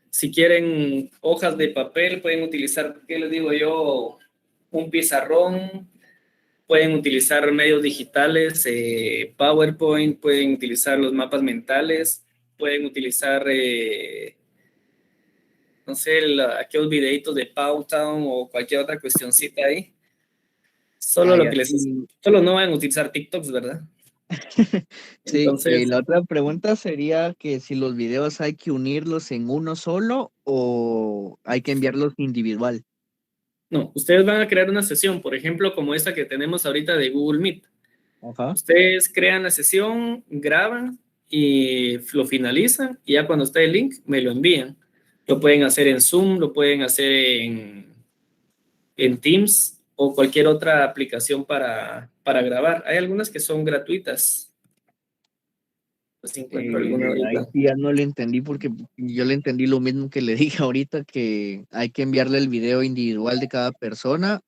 si quieren, hojas de papel, pueden utilizar, ¿qué les digo yo? Un pizarrón, pueden utilizar medios digitales, PowerPoint, pueden utilizar los mapas mentales, pueden utilizar, no sé, aquellos videitos de Powtown o cualquier otra cuestioncita ahí. Solo solo no van a utilizar TikToks, ¿verdad? Sí, Entonces, la otra pregunta sería que si los videos hay que unirlos en uno solo o hay que enviarlos individual. no, ustedes van a crear una sesión, por ejemplo, como esta que tenemos ahorita de Google Meet. Ajá. Ustedes crean la sesión, graban y lo finalizan y ya cuando esté el link me lo envían. Lo pueden hacer en Zoom, lo pueden hacer en Teams o cualquier otra aplicación para grabar. Hay algunas que son gratuitas. Pues si encuentro alguna Ahí ahorita. sí ya no le entendí porque yo le entendí lo mismo que le dije ahorita, que hay que enviarle el video individual de cada persona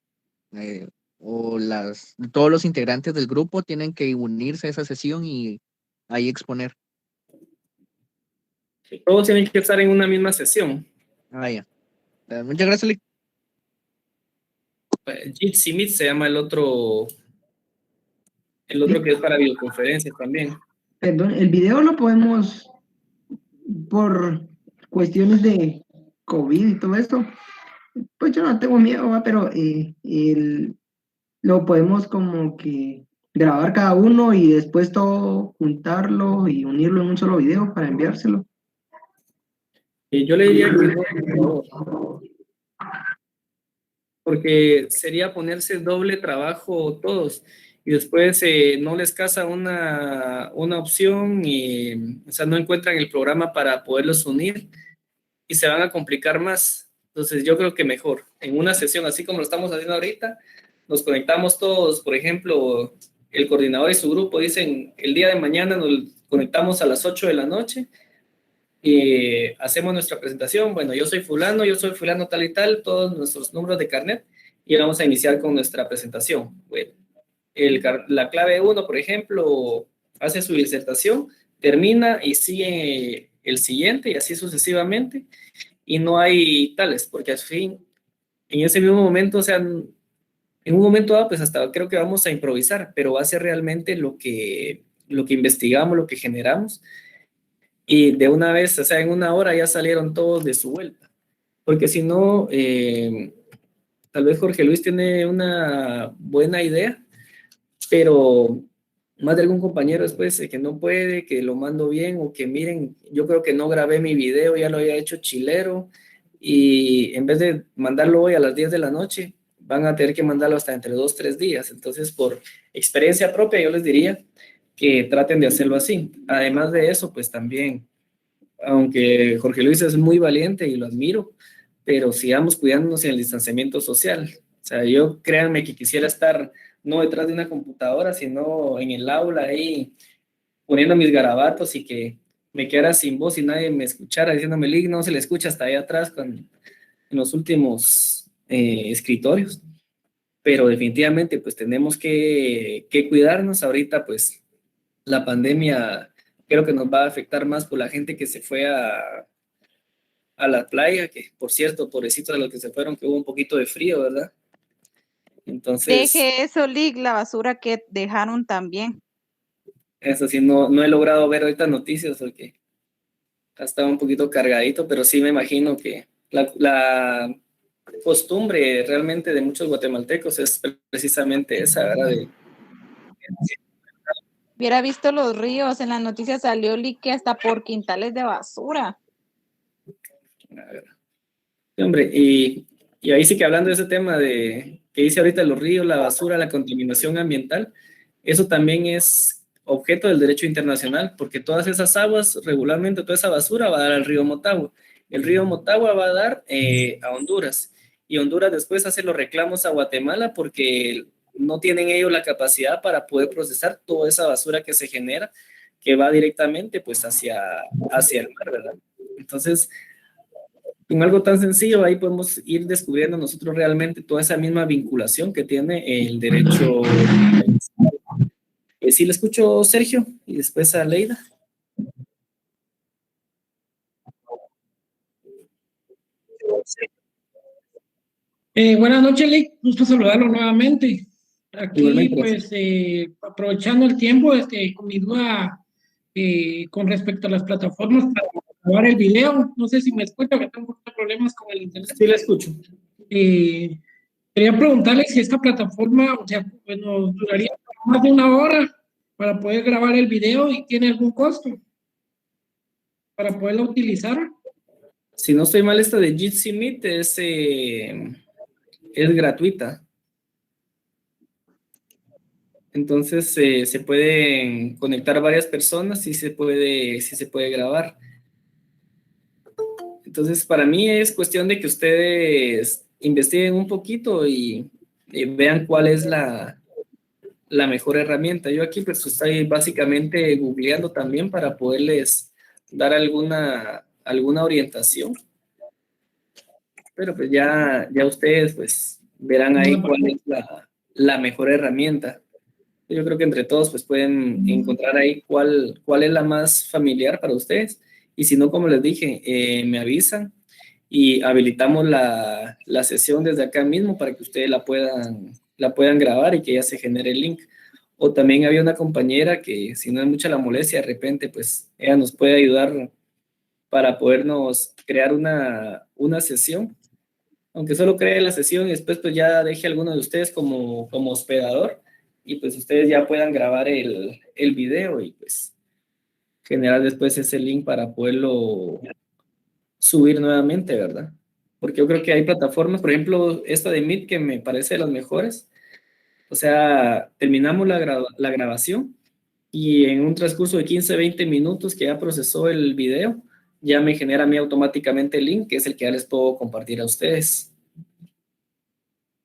o todos los integrantes del grupo tienen que unirse a esa sesión y ahí exponer. Todos tienen que estar en una misma sesión. Ah, ya. Muchas gracias, Lick. Jitsi Meet se llama el otro que es para videoconferencias también. Perdón, el video lo podemos, por cuestiones de COVID y todo esto, pues yo no tengo miedo, ¿va? Pero lo podemos como que grabar cada uno y después todo juntarlo y unirlo en un solo video para enviárselo. Yo le diría que no, por favor, porque sería ponerse doble trabajo todos y después no les casa una opción y, o sea, no encuentran el programa para poderlos unir y se van a complicar más. Entonces yo creo que mejor, en una sesión así como lo estamos haciendo ahorita, nos conectamos todos, por ejemplo, el coordinador y su grupo dicen, el día de mañana nos conectamos a las 8 de la noche y hacemos nuestra presentación. Bueno, yo soy fulano tal y tal, todos nuestros números de carnet y vamos a iniciar con nuestra presentación. Bueno, la clave 1, por ejemplo, hace su disertación, termina y sigue el siguiente y así sucesivamente, y no hay tales, porque al fin, en ese mismo momento, o sea, en un momento dado, pues hasta creo que vamos a improvisar, pero va a ser realmente lo que investigamos, lo que generamos, y de una vez, o sea, en una hora ya salieron todos de su vuelta, porque si no, tal vez Jorge Luis tiene una buena idea, pero más de algún compañero después que no puede, que lo mando bien o que miren, yo creo que no grabé mi video, ya lo había hecho chilero y en vez de mandarlo hoy a las 10 de la noche, van a tener que mandarlo hasta entre 2, 3 días. Entonces, por experiencia propia, yo les diría que traten de hacerlo así. Además de eso, pues también, aunque Jorge Luis es muy valiente y lo admiro, pero sigamos cuidándonos en el distanciamiento social. O sea, yo créanme que quisiera estar no detrás de una computadora, sino en el aula ahí poniendo mis garabatos y que me quedara sin voz y nadie me escuchara diciéndome, Lick, no se le escucha hasta allá atrás en los últimos escritorios. Pero definitivamente pues tenemos que cuidarnos. Ahorita pues la pandemia creo que nos va a afectar más por la gente que se fue a la playa, que por cierto, pobrecitos de los que se fueron, que hubo un poquito de frío, ¿verdad? Entonces, Deje eso, Lick, la basura que dejaron también. eso sí, no he logrado ver ahorita noticias porque ha estado un poquito cargadito, pero sí me imagino que la costumbre realmente de muchos guatemaltecos es precisamente esa, ¿verdad? Hubiera visto los ríos, en las noticias salió, Lick, que hasta por quintales de basura. Sí, hombre, y ahí sí que hablando de ese tema de que dice ahorita los ríos, la basura, la contaminación ambiental, eso también es objeto del derecho internacional, porque todas esas aguas, regularmente toda esa basura va a dar al río Motagua. El río Motagua va a dar a Honduras, y Honduras después hace los reclamos a Guatemala porque no tienen ellos la capacidad para poder procesar toda esa basura que se genera, que va directamente pues hacia el mar, ¿verdad? Entonces, con algo tan sencillo, ahí podemos ir descubriendo nosotros realmente toda esa misma vinculación que tiene el derecho. Sí, le escucho, Sergio, y después a Leida. Buenas noches, Lick. Gusto saludarlo nuevamente. Aquí, Igualmente, pues, aprovechando el tiempo, con mi duda con respecto a las plataformas para grabar el video. No sé si me escucha, que tengo muchos problemas con el internet. Sí, le escucho. Quería preguntarle si esta plataforma, o sea, bueno, duraría más de 1 hora para poder grabar el video y tiene algún costo para poderla utilizar. Si no estoy mal, esta de Jitsi Meet es gratuita. Entonces se pueden conectar varias personas y sí se puede grabar. Entonces, para mí es cuestión de que ustedes investiguen un poquito y vean cuál es la mejor herramienta. Yo aquí pues estoy básicamente googleando también para poderles dar alguna orientación. Pero pues ya ustedes pues verán ahí cuál es la mejor herramienta. Yo creo que entre todos pues pueden encontrar ahí cuál es la más familiar para ustedes y si no, como les dije, me avisan y habilitamos la sesión desde acá mismo para que ustedes la puedan grabar y que ya se genere el link. O también había una compañera que, si no es mucha la molestia, de repente, pues ella nos puede ayudar para podernos crear una sesión, aunque solo cree la sesión y después pues ya deje a alguno de ustedes como hospedador y pues ustedes ya puedan grabar el video y pues generar después ese link para poderlo subir nuevamente, ¿verdad? Porque yo creo que hay plataformas, por ejemplo, esta de Meet que me parece de las mejores. O sea, terminamos la grabación y en un transcurso de 15, 20 minutos que ya procesó el video, ya me genera a mí automáticamente el link, que es el que ya les puedo compartir a ustedes.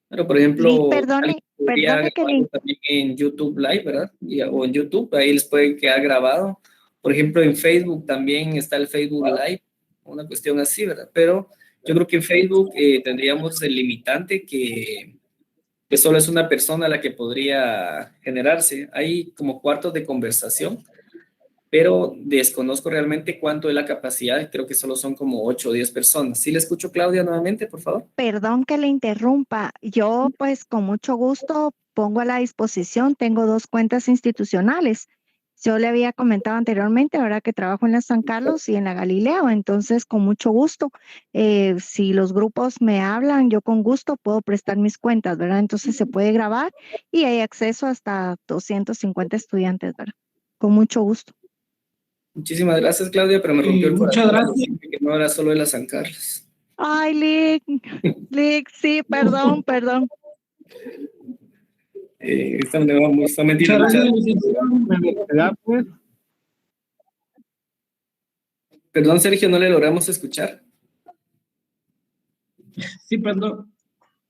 Pero, por ejemplo, alguien podría grabarlo también en YouTube Live, ¿verdad? O en YouTube, ahí les puede quedar grabado. Por ejemplo, en Facebook también está el Facebook Live, una cuestión así, ¿verdad? Pero yo creo que en Facebook tendríamos el limitante que solo es una persona la que podría generarse. Hay como cuartos de conversación, pero desconozco realmente cuánto es la capacidad. Creo que solo son como 8 o 10 personas. ¿Sí le escucho, Claudia, nuevamente, por favor? Perdón que le interrumpa. Yo pues con mucho gusto pongo a la disposición, tengo 2 cuentas institucionales. Yo le había comentado anteriormente, ahora que trabajo en la San Carlos y en la Galileo, entonces con mucho gusto, si los grupos me hablan, yo con gusto puedo prestar mis cuentas, ¿verdad? Entonces se puede grabar y hay acceso hasta 250 estudiantes, ¿verdad? Con mucho gusto. Muchísimas gracias, Claudia, pero me rompió el Muchas corazón gracias. que no era solo de la San Carlos. Ay, Lick, sí, perdón. Esta me va a mentir. Muchas gracias, licenciado. Perdón, Sergio, no le logramos escuchar. Sí, perdón.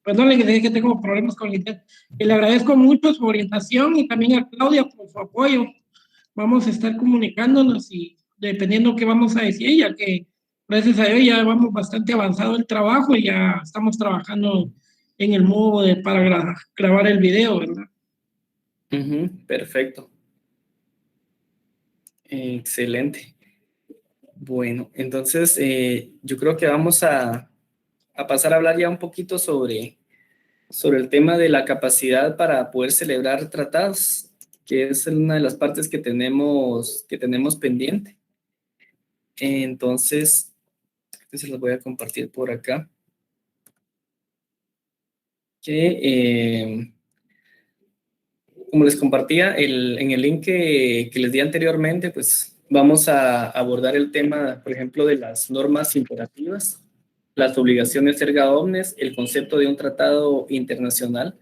Perdón, le dije que tengo problemas con el internet. Y le agradezco mucho su orientación y también a Claudia por su apoyo. Vamos a estar comunicándonos y dependiendo qué vamos a decir, ya que gracias a Dios ya vamos bastante avanzado el trabajo y ya estamos trabajando en el modo para grabar el video, ¿verdad? Perfecto. Excelente. Bueno, entonces yo creo que vamos a pasar a hablar ya un poquito sobre el tema de la capacidad para poder celebrar tratados, que es una de las partes que tenemos pendiente. Entonces, se los voy a compartir por acá. Que, como les compartía en el link que les di anteriormente, pues vamos a abordar el tema, por ejemplo, de las normas imperativas, las obligaciones erga omnes, el concepto de un tratado internacional,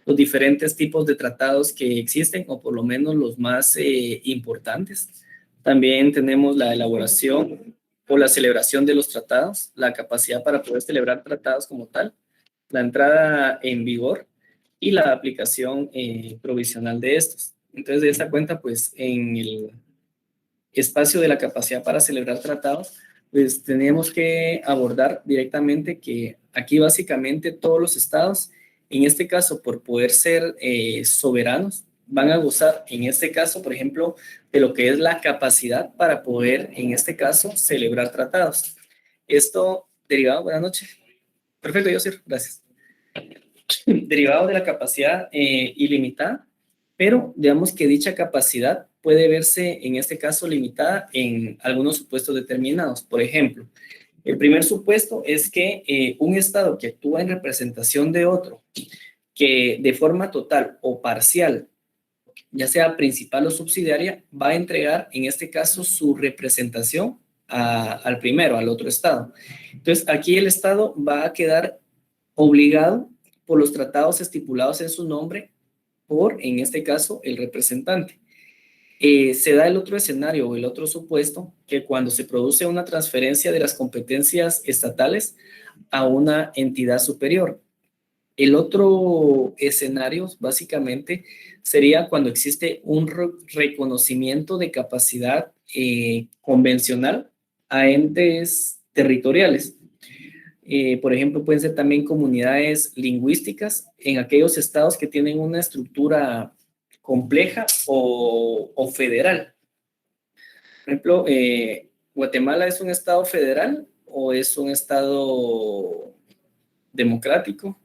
los diferentes tipos de tratados que existen, o por lo menos los más importantes. También tenemos la elaboración o la celebración de los tratados, la capacidad para poder celebrar tratados como tal, la entrada en vigor y la aplicación provisional de estos. Entonces, de esta cuenta, pues, en el espacio de la capacidad para celebrar tratados, pues tenemos que abordar directamente que aquí básicamente todos los estados, en este caso, por poder ser soberanos, van a gozar, en este caso, por ejemplo, de lo que es la capacidad para poder, en este caso, celebrar tratados. Esto derivado, buenas noches. Perfecto, yo sirvo, gracias. Derivado de la capacidad ilimitada, pero digamos que dicha capacidad puede verse en este caso limitada en algunos supuestos determinados. Por ejemplo, el primer supuesto es que un Estado que actúa en representación de otro, que de forma total o parcial, ya sea principal o subsidiaria, va a entregar en este caso su representación al primero, al otro Estado. Entonces, aquí el Estado va a quedar obligado por los tratados estipulados en su nombre por, en este caso, el representante. Se da el otro escenario o el otro supuesto que cuando se produce una transferencia de las competencias estatales a una entidad superior. El otro escenario, básicamente, sería cuando existe un reconocimiento de capacidad convencional a entes territoriales. Por ejemplo, pueden ser también comunidades lingüísticas en aquellos estados que tienen una estructura compleja o federal. Por ejemplo, ¿Guatemala es un estado federal o es un estado democrático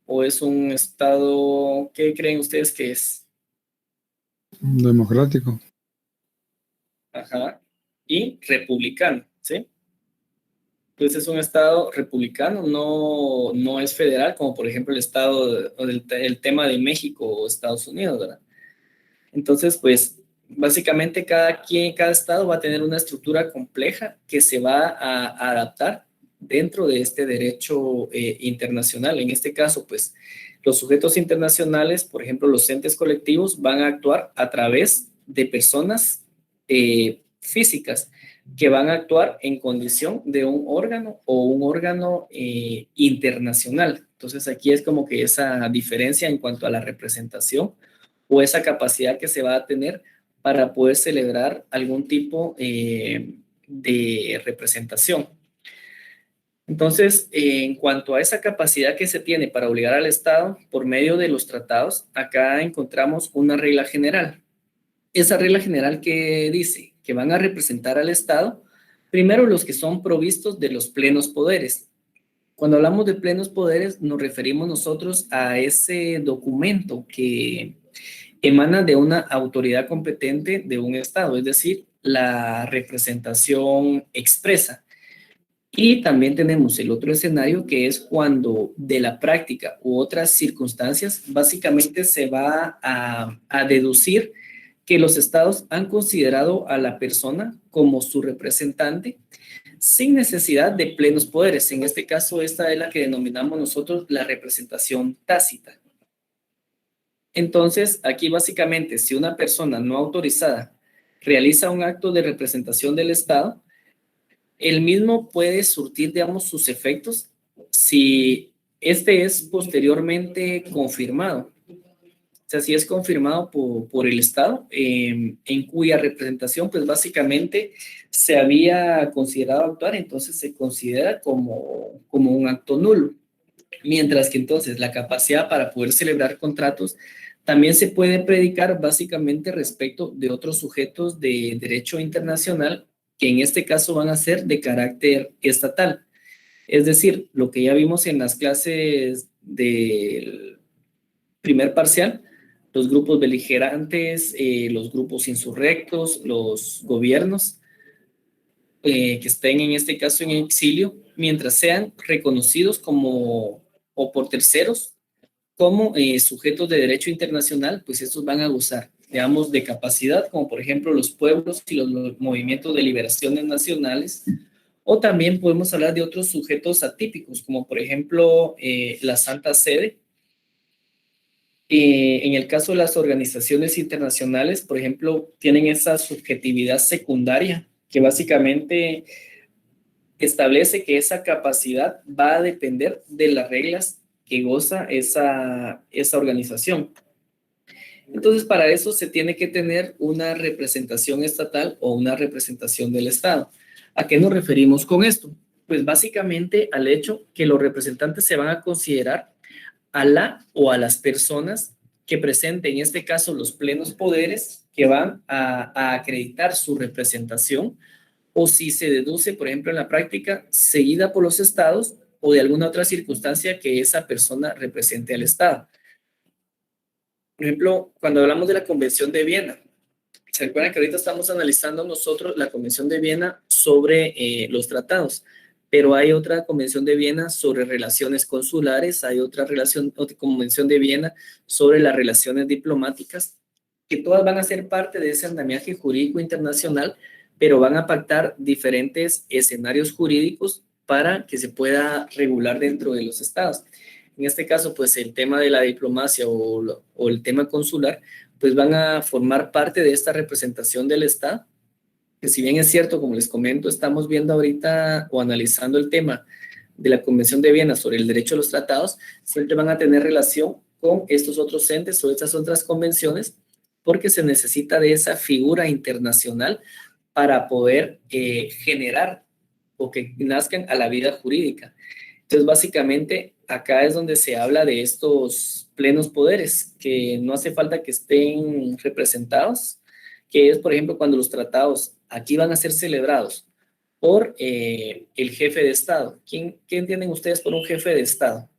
o es un estado, qué creen ustedes que es? Democrático. Ajá. Y republicano, ¿sí? Entonces es un estado republicano, no es federal, como por ejemplo el estado, o el tema de México o Estados Unidos, ¿verdad? Entonces, pues, básicamente cada estado va a tener una estructura compleja que se va a adaptar dentro de este derecho internacional. En este caso, pues, los sujetos internacionales, por ejemplo, los entes colectivos, van a actuar a través de personas físicas que van a actuar en condición de un órgano o un órgano internacional. Entonces, aquí es como que esa diferencia en cuanto a la representación o esa capacidad que se va a tener para poder celebrar algún tipo de representación. Entonces, en cuanto a esa capacidad que se tiene para obligar al Estado por medio de los tratados, acá encontramos una regla general. Esa regla general que dice que van a representar al Estado, primero los que son provistos de los plenos poderes. Cuando hablamos de plenos poderes, nos referimos nosotros a ese documento que emana de una autoridad competente de un Estado, es decir, la representación expresa. Y también tenemos el otro escenario que es cuando de la práctica u otras circunstancias, básicamente se va a deducir que los estados han considerado a la persona como su representante sin necesidad de plenos poderes. En este caso, esta es la que denominamos nosotros la representación tácita. Entonces, aquí básicamente, si una persona no autorizada realiza un acto de representación del Estado, el mismo puede surtir, digamos, sus efectos si este es posteriormente confirmado. O sea, si es confirmado por el Estado, en cuya representación, pues básicamente se había considerado actuar, entonces se considera como un acto nulo. Mientras que entonces la capacidad para poder celebrar contratos también se puede predicar básicamente respecto de otros sujetos de derecho internacional que en este caso van a ser de carácter estatal. Es decir, lo que ya vimos en las clases del primer parcial, los grupos beligerantes, los grupos insurrectos, los gobiernos que estén en este caso en exilio, mientras sean reconocidos como o por terceros como sujetos de derecho internacional, pues estos van a gozar, digamos, de capacidad, como por ejemplo los pueblos y los movimientos de liberaciones nacionales, o también podemos hablar de otros sujetos atípicos, como por ejemplo la Santa Sede. En el caso de las organizaciones internacionales, por ejemplo, tienen esa subjetividad secundaria, que básicamente establece que esa capacidad va a depender de las reglas que goza esa organización. Entonces, para eso se tiene que tener una representación estatal o una representación del Estado. ¿A qué nos referimos con esto? Pues básicamente al hecho que los representantes se van a considerar a la o a las personas que presenten, en este caso, los plenos poderes que van a acreditar su representación, o si se deduce, por ejemplo, en la práctica, seguida por los estados o de alguna otra circunstancia que esa persona represente al Estado. Por ejemplo, cuando hablamos de la Convención de Viena, ¿se acuerdan que ahorita estamos analizando nosotros la Convención de Viena sobre los tratados? Pero hay otra Convención de Viena sobre relaciones consulares, hay otra Convención de Viena sobre las relaciones diplomáticas, que todas van a ser parte de ese andamiaje jurídico internacional, pero van a pactar diferentes escenarios jurídicos para que se pueda regular dentro de los estados. En este caso, pues el tema de la diplomacia o el tema consular, pues van a formar parte de esta representación del Estado, que si bien es cierto, como les comento, estamos viendo ahorita o analizando el tema de la Convención de Viena sobre el derecho a los tratados, siempre van a tener relación con estos otros entes o estas otras convenciones, porque se necesita de esa figura internacional para poder generar o que nazcan a la vida jurídica. Entonces, básicamente, acá es donde se habla de estos plenos poderes, que no hace falta que estén representados, que es, por ejemplo, cuando los tratados aquí van a ser celebrados por el jefe de Estado. ¿Qué entienden ustedes por un jefe de Estado?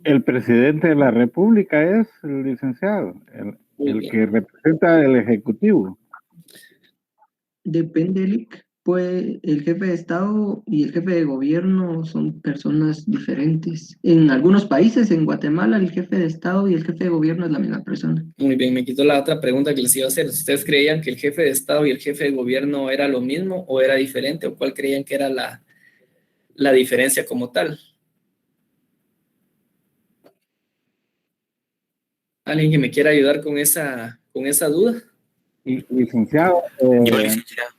El presidente de la República es el licenciado, el que representa el Ejecutivo. Depende, Lick. Pues el jefe de Estado y el jefe de gobierno son personas diferentes. En algunos países, en Guatemala, el jefe de Estado y el jefe de gobierno es la misma persona. Muy bien, me quitó la otra pregunta que les iba a hacer. ¿Ustedes creían que el jefe de Estado y el jefe de gobierno era lo mismo o era diferente? ¿O cuál creían que era la diferencia como tal? ¿Alguien que me quiera ayudar con esa duda? Licenciado. Yo, licenciado.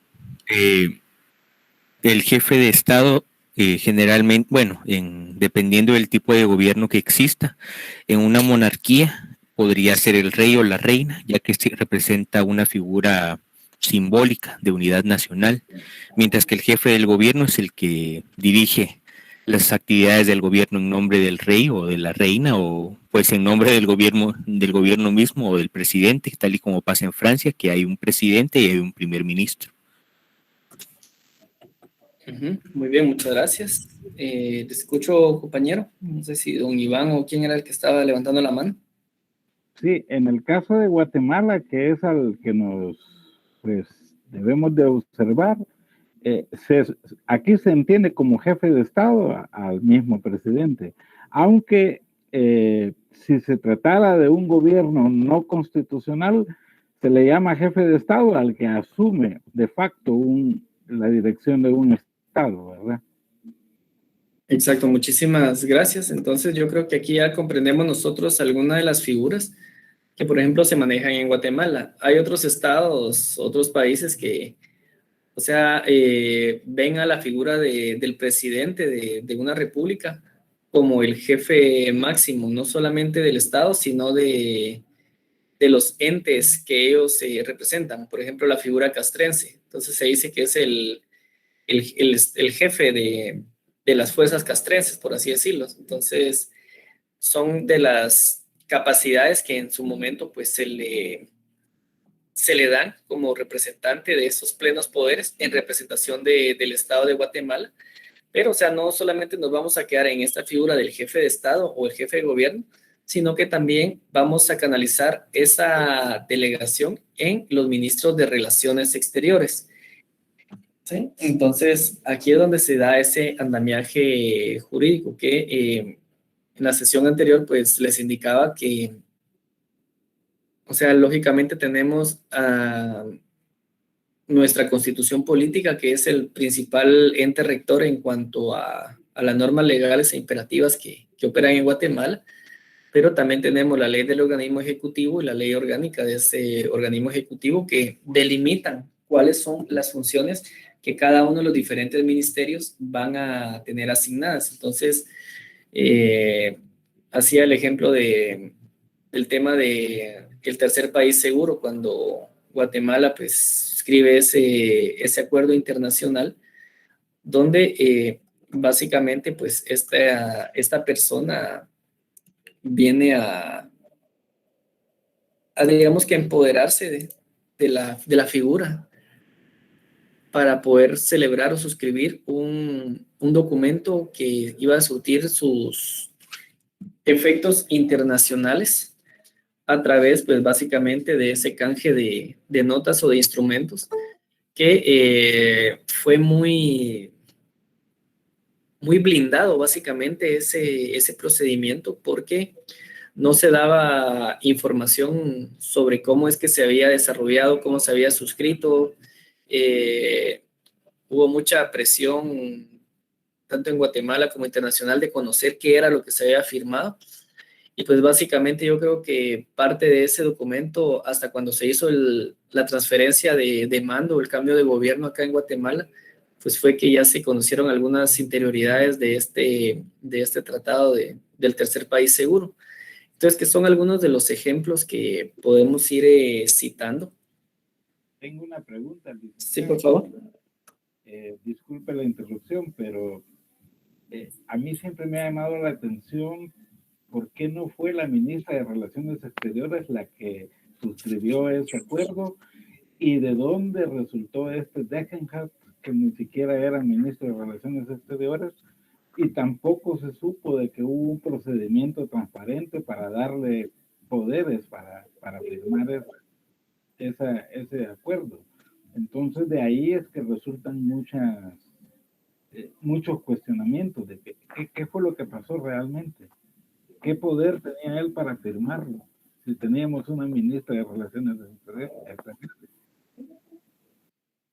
El jefe de Estado generalmente, bueno, dependiendo del tipo de gobierno que exista, en una monarquía podría ser el rey o la reina, ya que representa una figura simbólica de unidad nacional, mientras que el jefe del gobierno es el que dirige las actividades del gobierno en nombre del rey o de la reina, o pues en nombre del gobierno mismo o del presidente, tal y como pasa en Francia, que hay un presidente y hay un primer ministro. Muy bien, muchas gracias. Te escucho, compañero. No sé si don Iván o quién era el que estaba levantando la mano. Sí, en el caso de Guatemala, que es al que nos pues, debemos de observar, aquí se entiende como jefe de Estado al mismo presidente, aunque si se tratara de un gobierno no constitucional, se le llama jefe de Estado al que asume de facto la dirección de un Estado, ¿verdad? Exacto, muchísimas gracias. Entonces yo creo que aquí ya comprendemos nosotros algunas de las figuras que, por ejemplo, se manejan en Guatemala. Hay otros estados, otros países que, o sea, ven a la figura del presidente de una república como el jefe máximo, no solamente del estado, sino de los entes que ellos representan. Por ejemplo, la figura castrense. Entonces se dice que es el jefe de las fuerzas castrenses, por así decirlo. Entonces, son de las capacidades que en su momento pues se le dan como representante de esos plenos poderes en representación del Estado de Guatemala. Pero, o sea, no solamente nos vamos a quedar en esta figura del jefe de Estado o el jefe de gobierno, sino que también vamos a canalizar esa delegación en los ministros de Relaciones Exteriores. ¿Sí? Entonces, aquí es donde se da ese andamiaje jurídico que en la sesión anterior, pues, les indicaba que, o sea, lógicamente tenemos nuestra constitución política, que es el principal ente rector en cuanto a las normas legales e imperativas que operan en Guatemala, pero también tenemos la ley del organismo ejecutivo y la ley orgánica de ese organismo ejecutivo que delimitan cuáles son las funciones que cada uno de los diferentes ministerios van a tener asignadas. Entonces, hacía el ejemplo del tema de el tercer país seguro, cuando Guatemala pues escribe ese acuerdo internacional, donde básicamente pues esta persona viene a digamos que empoderarse de la figura para poder celebrar o suscribir un documento que iba a surtir sus efectos internacionales a través, pues básicamente de ese canje de notas o de instrumentos que fue muy blindado básicamente ese procedimiento, porque no se daba información sobre cómo es que se había desarrollado, cómo se había suscrito. Hubo mucha presión, tanto en Guatemala como internacional, de conocer qué era lo que se había firmado. Y pues básicamente yo creo que parte de ese documento, hasta cuando se hizo la transferencia de mando, el cambio de gobierno acá en Guatemala, pues fue que ya se conocieron algunas interioridades de este tratado del tercer país seguro. Entonces, que son algunos de los ejemplos que podemos ir citando. Tengo una pregunta. Sí, por favor. Disculpe la interrupción, pero a mí siempre me ha llamado la atención por qué no fue la ministra de Relaciones Exteriores la que suscribió ese acuerdo ¿Y de dónde resultó este Degenhardt, que ni siquiera era ministro de Relaciones Exteriores? Y tampoco se supo de que hubo un procedimiento transparente para darle poderes para firmar ese acuerdo. Entonces de ahí es que resultan muchos cuestionamientos de qué fue lo que pasó realmente. ¿Qué poder tenía él para firmarlo? Si teníamos una ministra de Relaciones Exteriores.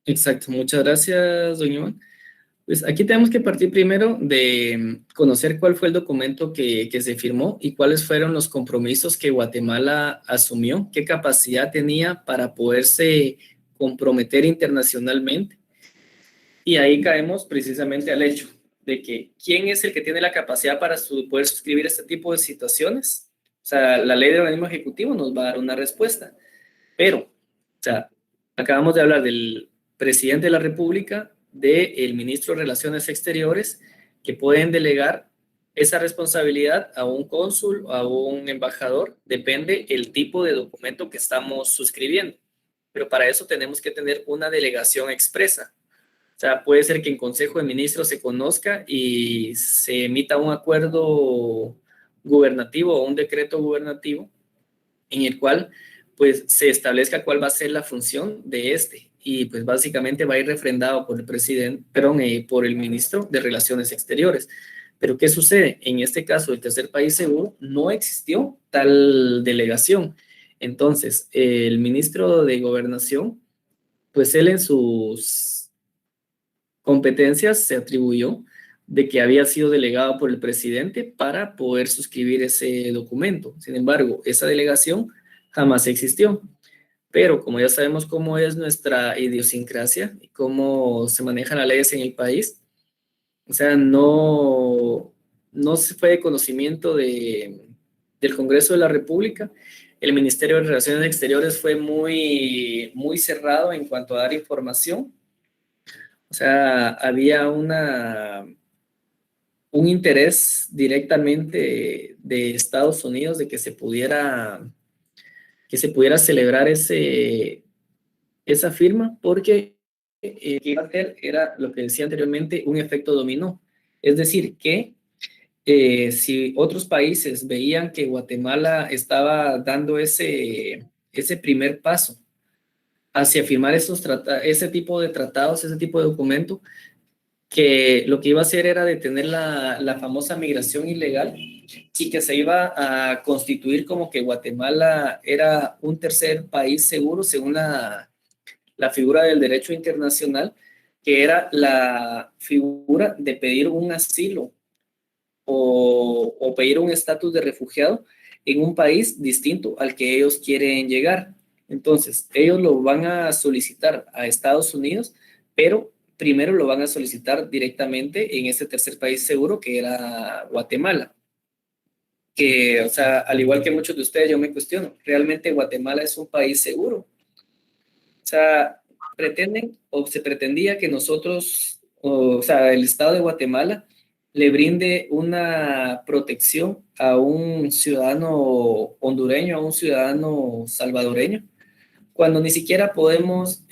Exacto, muchas gracias, don Iván. Pues aquí tenemos que partir primero de conocer cuál fue el documento que se firmó y cuáles fueron los compromisos que Guatemala asumió, qué capacidad tenía para poderse comprometer internacionalmente. Y ahí caemos precisamente al hecho de que quién es el que tiene la capacidad para poder suscribir este tipo de situaciones. O sea, la ley de organismo ejecutivo nos va a dar una respuesta, pero, o sea, acabamos de hablar del presidente de la República, del ministro de Relaciones Exteriores, que pueden delegar esa responsabilidad a un cónsul, a un embajador, depende el tipo de documento que estamos suscribiendo. Pero para eso tenemos que tener una delegación expresa. O sea, puede ser que en Consejo de Ministros se conozca y se emita un acuerdo gubernativo o un decreto gubernativo en el cual pues se establezca cuál va a ser la función de este y pues básicamente va a ir refrendado por el presidente, por el ministro de Relaciones Exteriores. Pero ¿qué sucede? En este caso, el tercer país seguro, no existió tal delegación. Entonces, el ministro de Gobernación, pues él en sus competencias se atribuyó de que había sido delegado por el presidente para poder suscribir ese documento. Sin embargo, esa delegación jamás existió. Pero como ya sabemos cómo es nuestra idiosincrasia y cómo se manejan las leyes en el país, o sea, no se fue de conocimiento del Congreso de la República. El Ministerio de Relaciones Exteriores fue muy cerrado en cuanto a dar información. O sea, había un interés directamente de Estados Unidos de que se pudiera celebrar esa firma, porque iba a hacer era lo que decía anteriormente, un efecto dominó. Es decir, que si otros países veían que Guatemala estaba dando ese primer paso hacia firmar ese tipo de tratados, ese tipo de documento, que lo que iba a hacer era detener la famosa migración ilegal y que se iba a constituir como que Guatemala era un tercer país seguro según la figura del derecho internacional, que era la figura de pedir un asilo o pedir un estatus de refugiado en un país distinto al que ellos quieren llegar. Entonces, ellos lo van a solicitar a Estados Unidos, pero primero lo van a solicitar directamente en ese tercer país seguro que era Guatemala. Que, o sea, al igual que muchos de ustedes, yo me cuestiono, ¿realmente Guatemala es un país seguro? O sea, pretenden o se pretendía que nosotros, o sea, el Estado de Guatemala le brinde una protección a un ciudadano hondureño, a un ciudadano salvadoreño, cuando ni siquiera podemos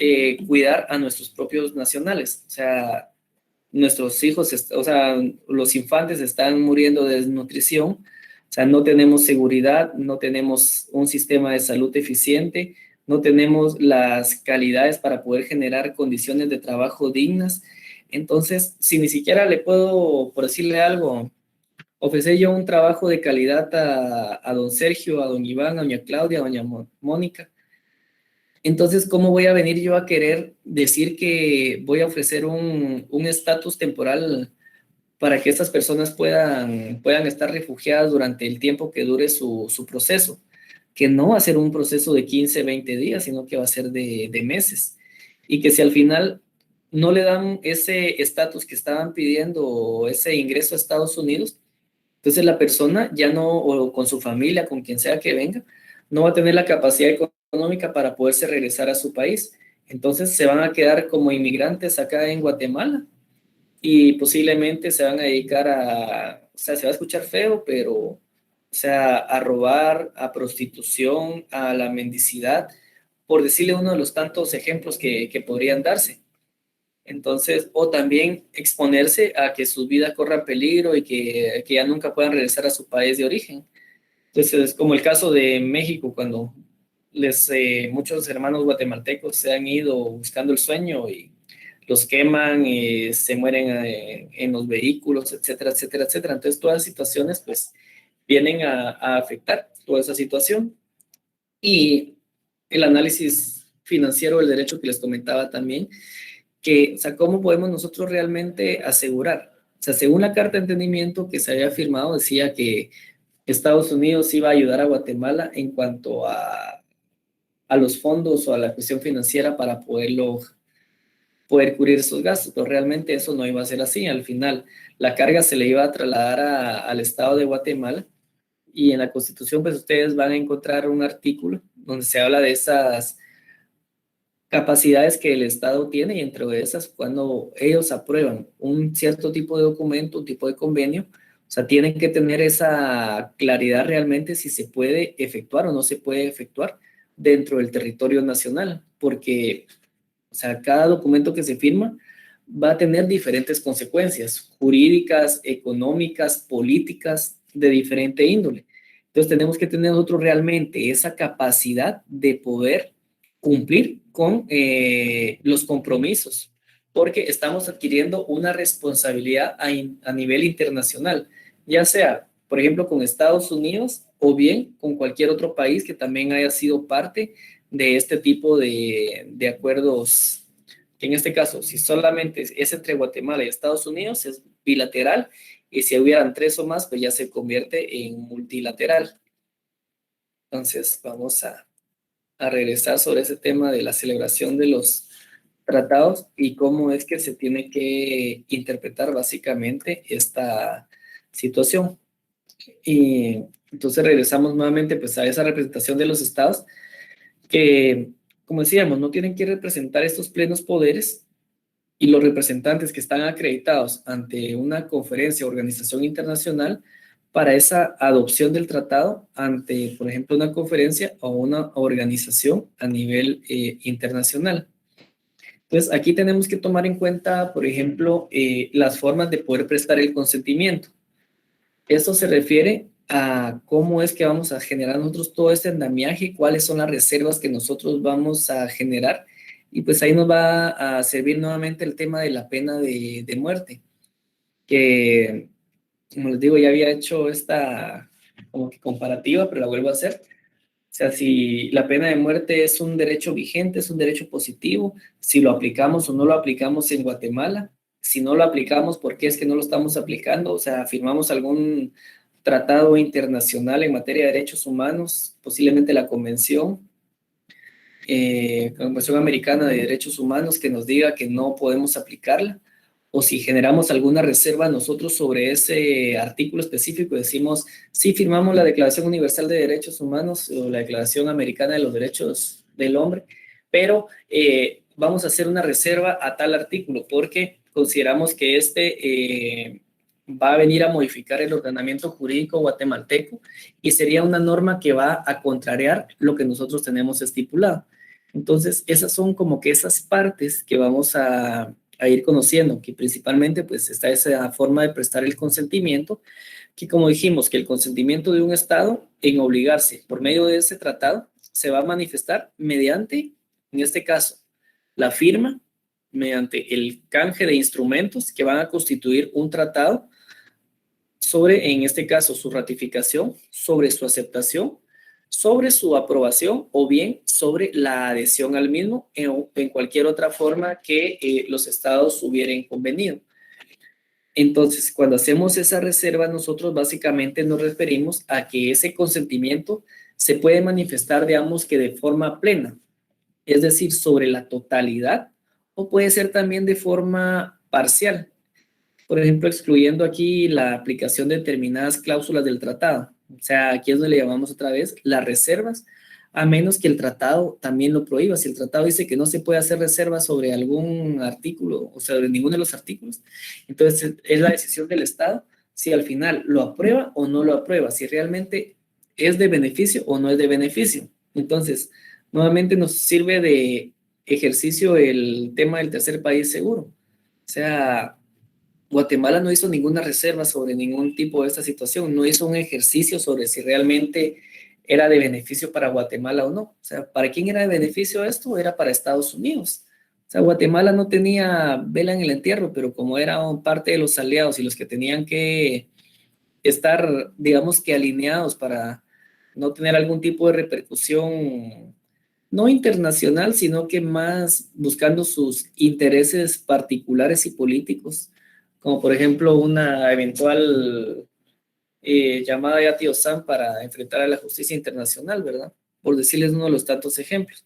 cuidar a nuestros propios nacionales. O sea, nuestros hijos, o sea, los infantes están muriendo de desnutrición, o sea, no tenemos seguridad, no tenemos un sistema de salud eficiente, no tenemos las calidades para poder generar condiciones de trabajo dignas. Entonces, si ni siquiera le puedo, por decirle algo, ofrecer yo un trabajo de calidad a don Sergio, a don Iván, a doña Claudia, a doña Mónica, entonces, ¿cómo voy a venir yo a querer decir que voy a ofrecer un estatus temporal para que estas personas puedan estar refugiadas durante el tiempo que dure su proceso? Que no va a ser un proceso de 15, 20 días, sino que va a ser de meses. Y que si al final no le dan ese estatus que estaban pidiendo o ese ingreso a Estados Unidos, entonces la persona ya no, o con su familia, con quien sea que venga, no va a tener la capacidad económica para poderse regresar a su país. Entonces se van a quedar como inmigrantes acá en Guatemala y posiblemente se van a dedicar o sea, se va a escuchar feo, pero, o sea, a robar, a prostitución, a la mendicidad, por decirle uno de los tantos ejemplos que podrían darse. Entonces, o también exponerse a que su vida corra peligro y que ya nunca puedan regresar a su país de origen. Entonces, es como el caso de México, cuando muchos hermanos guatemaltecos se han ido buscando el sueño y los queman, se mueren en los vehículos, etcétera, etcétera, etcétera. Entonces, todas las situaciones, pues, vienen a afectar toda esa situación. Y el análisis financiero del derecho que les comentaba también, que, o sea, ¿cómo podemos nosotros realmente asegurar? O sea, según la carta de entendimiento que se había firmado, decía que Estados Unidos iba a ayudar a Guatemala en cuanto a los fondos o a la cuestión financiera para poder cubrir esos gastos, pero realmente eso no iba a ser así. Al final, la carga se le iba a trasladar al Estado de Guatemala, y en la Constitución, pues ustedes van a encontrar un artículo donde se habla de esas capacidades que el Estado tiene, y entre esas, cuando ellos aprueban un cierto tipo de documento, un tipo de convenio, o sea, tienen que tener esa claridad realmente si se puede efectuar o no se puede efectuar dentro del territorio nacional, porque, o sea, cada documento que se firma va a tener diferentes consecuencias jurídicas, económicas, políticas, de diferente índole. Entonces tenemos que tener nosotros realmente esa capacidad de poder cumplir con los compromisos, porque estamos adquiriendo una responsabilidad a nivel internacional, ya sea, por ejemplo, con Estados Unidos o bien con cualquier otro país que también haya sido parte de este tipo de acuerdos. En este caso, si solamente es entre Guatemala y Estados Unidos, es bilateral, y si hubieran 3 o más, pues ya se convierte en multilateral. Entonces, vamos a regresar sobre ese tema de la celebración de los tratados y cómo es que se tiene que interpretar básicamente esta situación. Y entonces regresamos nuevamente pues a esa representación de los estados que, como decíamos, no tienen que representar estos plenos poderes, y los representantes que están acreditados ante una conferencia o organización internacional para esa adopción del tratado ante, por ejemplo, una conferencia o una organización a nivel internacional. Entonces, aquí tenemos que tomar en cuenta, por ejemplo, las formas de poder prestar el consentimiento. Esto se refiere a cómo es que vamos a generar nosotros todo este andamiaje, cuáles son las reservas que nosotros vamos a generar, y pues ahí nos va a servir nuevamente el tema de la pena de muerte, que, como les digo, ya había hecho esta como que comparativa, pero la vuelvo a hacer. O sea, si la pena de muerte es un derecho vigente, es un derecho positivo, si lo aplicamos o no lo aplicamos en Guatemala, si no lo aplicamos, ¿por qué es que no lo estamos aplicando? O sea, firmamos algún tratado internacional en materia de derechos humanos, posiblemente la Convención Americana de Derechos Humanos, que nos diga que no podemos aplicarla, o si generamos alguna reserva nosotros sobre ese artículo específico, decimos, sí firmamos la Declaración Universal de Derechos Humanos o la Declaración Americana de los Derechos del Hombre, pero vamos a hacer una reserva a tal artículo porque consideramos que va a venir a modificar el ordenamiento jurídico guatemalteco y sería una norma que va a contrariar lo que nosotros tenemos estipulado. Entonces, esas son como que esas partes que vamos a ir conociendo, que principalmente pues está esa forma de prestar el consentimiento, que como dijimos, que el consentimiento de un Estado en obligarse por medio de ese tratado se va a manifestar mediante, en este caso, la firma, mediante el canje de instrumentos que van a constituir un tratado sobre, en este caso, su ratificación, sobre su aceptación, sobre su aprobación o bien sobre la adhesión al mismo en cualquier otra forma que los estados hubieran convenido. Entonces, cuando hacemos esa reserva, nosotros básicamente nos referimos a que ese consentimiento se puede manifestar, digamos, que de forma plena, es decir, sobre la totalidad, o puede ser también de forma parcial. Por ejemplo, excluyendo aquí la aplicación de determinadas cláusulas del tratado. O sea, aquí es donde le llamamos otra vez las reservas, a menos que el tratado también lo prohíba. Si el tratado dice que no se puede hacer reservas sobre algún artículo o sobre ninguno de los artículos, entonces es la decisión del Estado si al final lo aprueba o no lo aprueba, si realmente es de beneficio o no es de beneficio. Entonces, nuevamente nos sirve de ejercicio el tema del tercer país seguro. O sea, Guatemala no hizo ninguna reserva sobre ningún tipo de esta situación, no hizo un ejercicio sobre si realmente era de beneficio para Guatemala o no. O sea, ¿para quién era de beneficio esto? Era para Estados Unidos. O sea, Guatemala no tenía vela en el entierro, pero como era parte de los aliados y los que tenían que estar, digamos que alineados para no tener algún tipo de repercusión, no internacional, sino que más buscando sus intereses particulares y políticos, como por ejemplo una eventual llamada de Tío Sam para enfrentar a la justicia internacional, ¿verdad? Por decirles uno de los tantos ejemplos.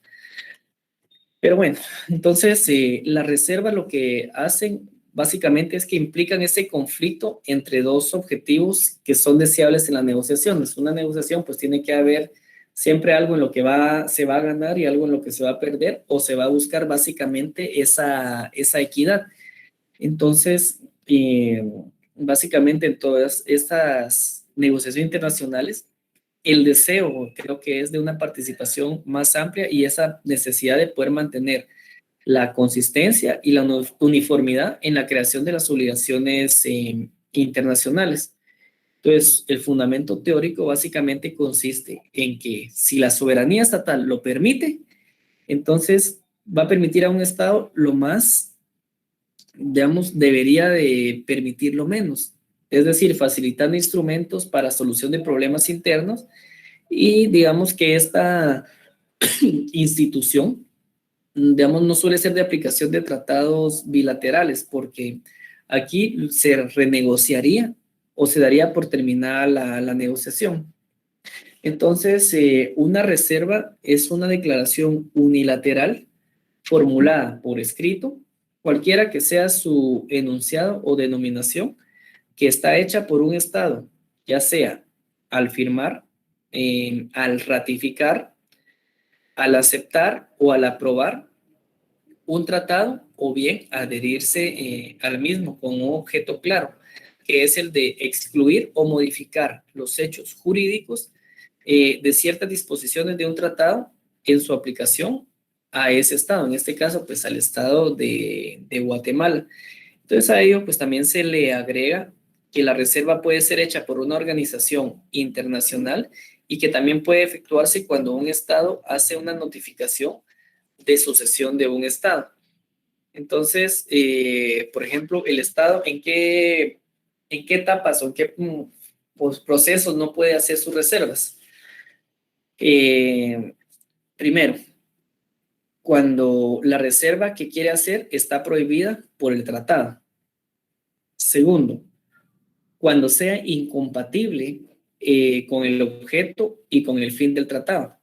Pero bueno, entonces la reserva lo que hacen básicamente es que implican ese conflicto entre dos objetivos que son deseables en las negociaciones. Una negociación pues tiene que haber siempre algo en lo que se va a ganar y algo en lo que se va a perder, o se va a buscar básicamente esa equidad. Entonces, básicamente en todas estas negociaciones internacionales, el deseo creo que es de una participación más amplia y esa necesidad de poder mantener la consistencia y la uniformidad en la creación de las obligaciones internacionales. Entonces, el fundamento teórico básicamente consiste en que si la soberanía estatal lo permite, entonces va a permitir a un Estado lo más, digamos, debería de permitirlo menos. Es decir, facilitando instrumentos para solución de problemas internos y digamos que esta institución, digamos, no suele ser de aplicación de tratados bilaterales, porque aquí se renegociaría o se daría por terminada la negociación. Entonces, una reserva es una declaración unilateral formulada por escrito, cualquiera que sea su enunciado o denominación, que está hecha por un Estado, ya sea al firmar, al ratificar, al aceptar o al aprobar un tratado, o bien adherirse al mismo con un objeto claro, que es el de excluir o modificar los hechos jurídicos de ciertas disposiciones de un tratado en su aplicación a ese Estado, en este caso pues al Estado de Guatemala. Entonces a ello pues también se le agrega que la reserva puede ser hecha por una organización internacional y que también puede efectuarse cuando un Estado hace una notificación de sucesión de un Estado. Entonces, por ejemplo, el Estado, ¿en qué etapas o en qué procesos no puede hacer sus reservas? Primero, cuando la reserva que quiere hacer está prohibida por el tratado. Segundo, cuando sea incompatible con el objeto y con el fin del tratado.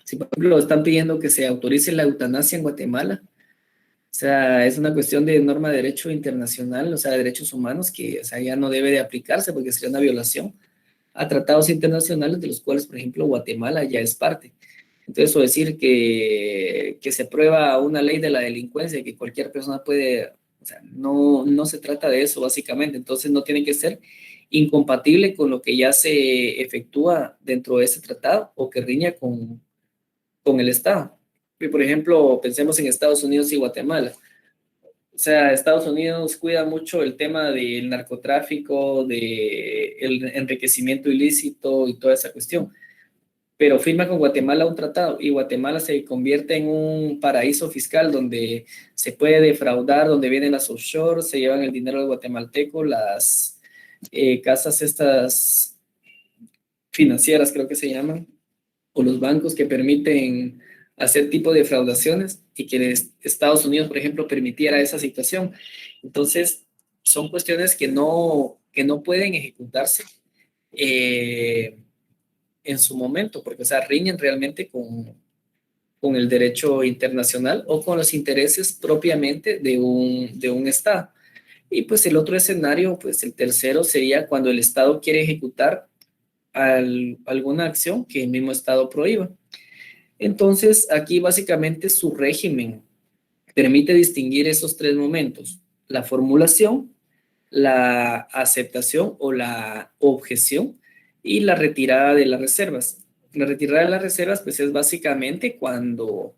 Si, por ejemplo, están pidiendo que se autorice la eutanasia en Guatemala, o sea, es una cuestión de norma de derecho internacional, o sea, de derechos humanos, que, o sea, ya no debe de aplicarse porque sería una violación a tratados internacionales de los cuales, por ejemplo, Guatemala ya es parte. Entonces, o decir que se aprueba una ley de la delincuencia, que cualquier persona puede, o sea, no se trata de eso básicamente. Entonces, no tiene que ser incompatible con lo que ya se efectúa dentro de ese tratado o que riña con el Estado. Y, por ejemplo, pensemos en Estados Unidos y Guatemala. O sea, Estados Unidos cuida mucho el tema del narcotráfico, del enriquecimiento ilícito y toda esa cuestión. Pero firma con Guatemala un tratado y Guatemala se convierte en un paraíso fiscal donde se puede defraudar, donde vienen las offshore, se llevan el dinero del guatemalteco, las casas estas financieras creo que se llaman, o los bancos que permiten hacer tipo de defraudaciones y que Estados Unidos, por ejemplo, permitiera esa situación. Entonces, son cuestiones que no pueden ejecutarse en su momento, porque, o sea, riñen realmente con el derecho internacional o con los intereses propiamente de un Estado. Y pues el otro escenario, pues el tercero sería cuando el Estado quiere ejecutar alguna acción que el mismo Estado prohíba. Entonces, aquí básicamente su régimen permite distinguir esos tres momentos: la formulación, la aceptación o la objeción y la retirada de las reservas. La retirada de las reservas, pues es básicamente cuando,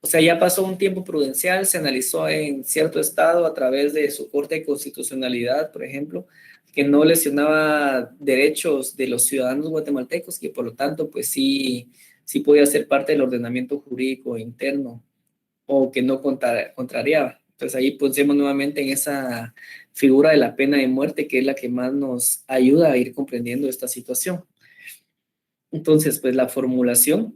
o sea, ya pasó un tiempo prudencial, se analizó en cierto estado a través de su Corte de Constitucionalidad, por ejemplo, que no lesionaba derechos de los ciudadanos guatemaltecos, que por lo tanto, pues sí podía ser parte del ordenamiento jurídico interno o que no contrariaba. Entonces ahí pusimos nuevamente en esa figura de la pena de muerte, que es la que más nos ayuda a ir comprendiendo esta situación. Entonces, pues la formulación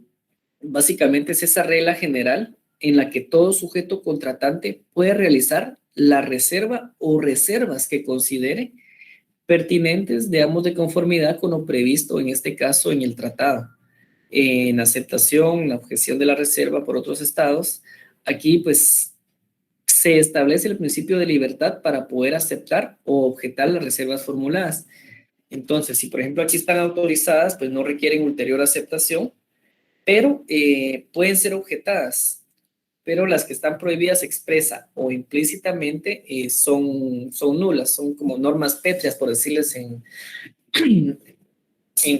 básicamente es esa regla general en la que todo sujeto contratante puede realizar la reserva o reservas que considere pertinentes, digamos, de conformidad con lo previsto, en este caso, en el tratado. En aceptación, la objeción de la reserva por otros estados, aquí pues se establece el principio de libertad para poder aceptar o objetar las reservas formuladas. Entonces, si por ejemplo aquí están autorizadas, pues no requieren ulterior aceptación, pero pueden ser objetadas, pero las que están prohibidas expresa o implícitamente son nulas, son como normas pétreas, por decirles en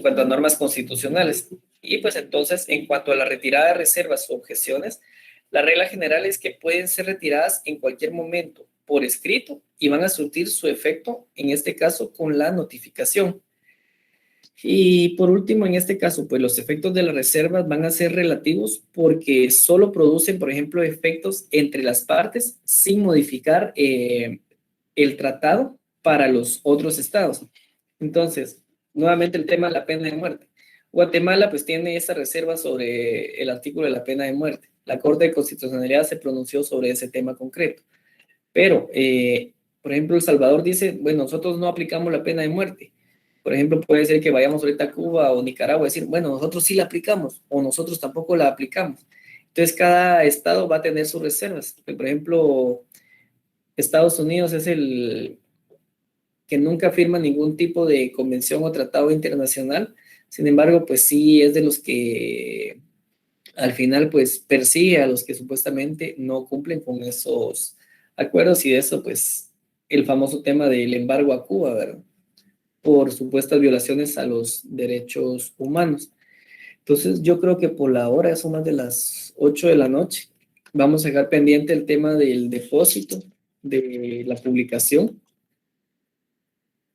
cuanto a normas constitucionales. Y pues entonces, en cuanto a la retirada de reservas o objeciones, la regla general es que pueden ser retiradas en cualquier momento por escrito y van a surtir su efecto, en este caso, con la notificación. Y por último, en este caso, pues los efectos de las reservas van a ser relativos porque solo producen, por ejemplo, efectos entre las partes sin modificar el tratado para los otros estados. Entonces, nuevamente el tema de la pena de muerte. Guatemala pues tiene esa reserva sobre el artículo de la pena de muerte. La Corte de Constitucionalidad se pronunció sobre ese tema concreto. Pero, por ejemplo, El Salvador dice, bueno, nosotros no aplicamos la pena de muerte. Por ejemplo, puede ser que vayamos ahorita a Cuba o Nicaragua a decir, bueno, nosotros sí la aplicamos o nosotros tampoco la aplicamos. Entonces, cada estado va a tener sus reservas. Por ejemplo, Estados Unidos es el que nunca firma ningún tipo de convención o tratado internacional. Sin embargo, pues sí es de los que al final pues persigue a los que supuestamente no cumplen con esos acuerdos, y de eso pues el famoso tema del embargo a Cuba, ¿verdad? Por supuestas violaciones a los derechos humanos. Entonces yo creo que por la hora, son más de las 8 de la noche, vamos a dejar pendiente el tema del depósito, de la publicación,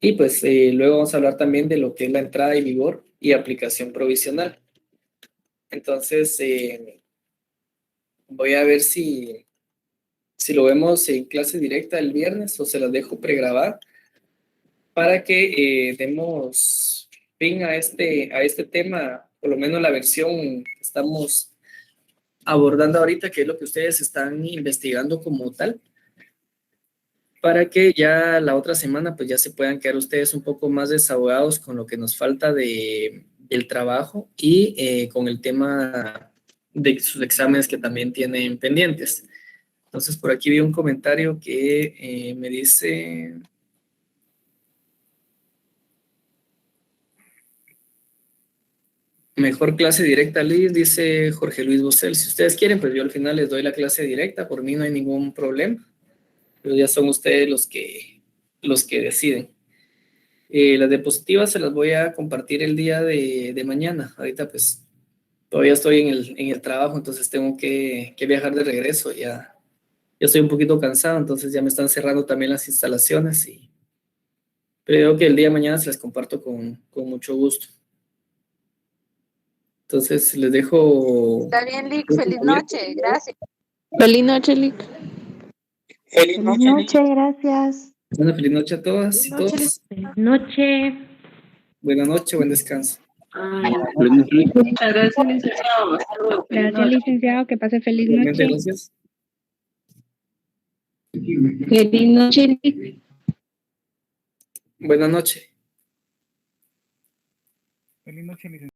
y pues luego vamos a hablar también de lo que es la entrada en vigor y aplicación provisional. Entonces, voy a ver si lo vemos en clase directa el viernes o se las dejo pregrabada para que demos fin a este tema, por lo menos la versión que estamos abordando ahorita, que es lo que ustedes están investigando como tal, para que ya la otra semana pues ya se puedan quedar ustedes un poco más desahogados con lo que nos falta del trabajo y con el tema de sus exámenes que también tienen pendientes. Entonces por aquí vi un comentario que me dice... Mejor clase directa, Liz, dice Jorge Luis Bosel. Si ustedes quieren, pues yo al final les doy la clase directa, por mí no hay ningún problema. Pero ya son ustedes los que deciden. Las diapositivas se las voy a compartir el día de mañana. Ahorita pues todavía estoy en el trabajo, entonces tengo que viajar de regreso. Ya estoy un poquito cansado, entonces ya me están cerrando también las instalaciones. Pero creo que el día de mañana se las comparto con mucho gusto. Entonces les dejo... Está bien, Lick. Feliz noche. Gracias. Feliz noche, Lick. Feliz noche, gracias. Bueno, feliz noche a todas y todos. Feliz noche. Buenas noches, buen descanso. Muchas gracias, licenciado. Hasta luego. Gracias, licenciado. Que pase feliz Igualmente, noche. gracias. Feliz noche, Lick. Buenas noches. Feliz noche, licenciado.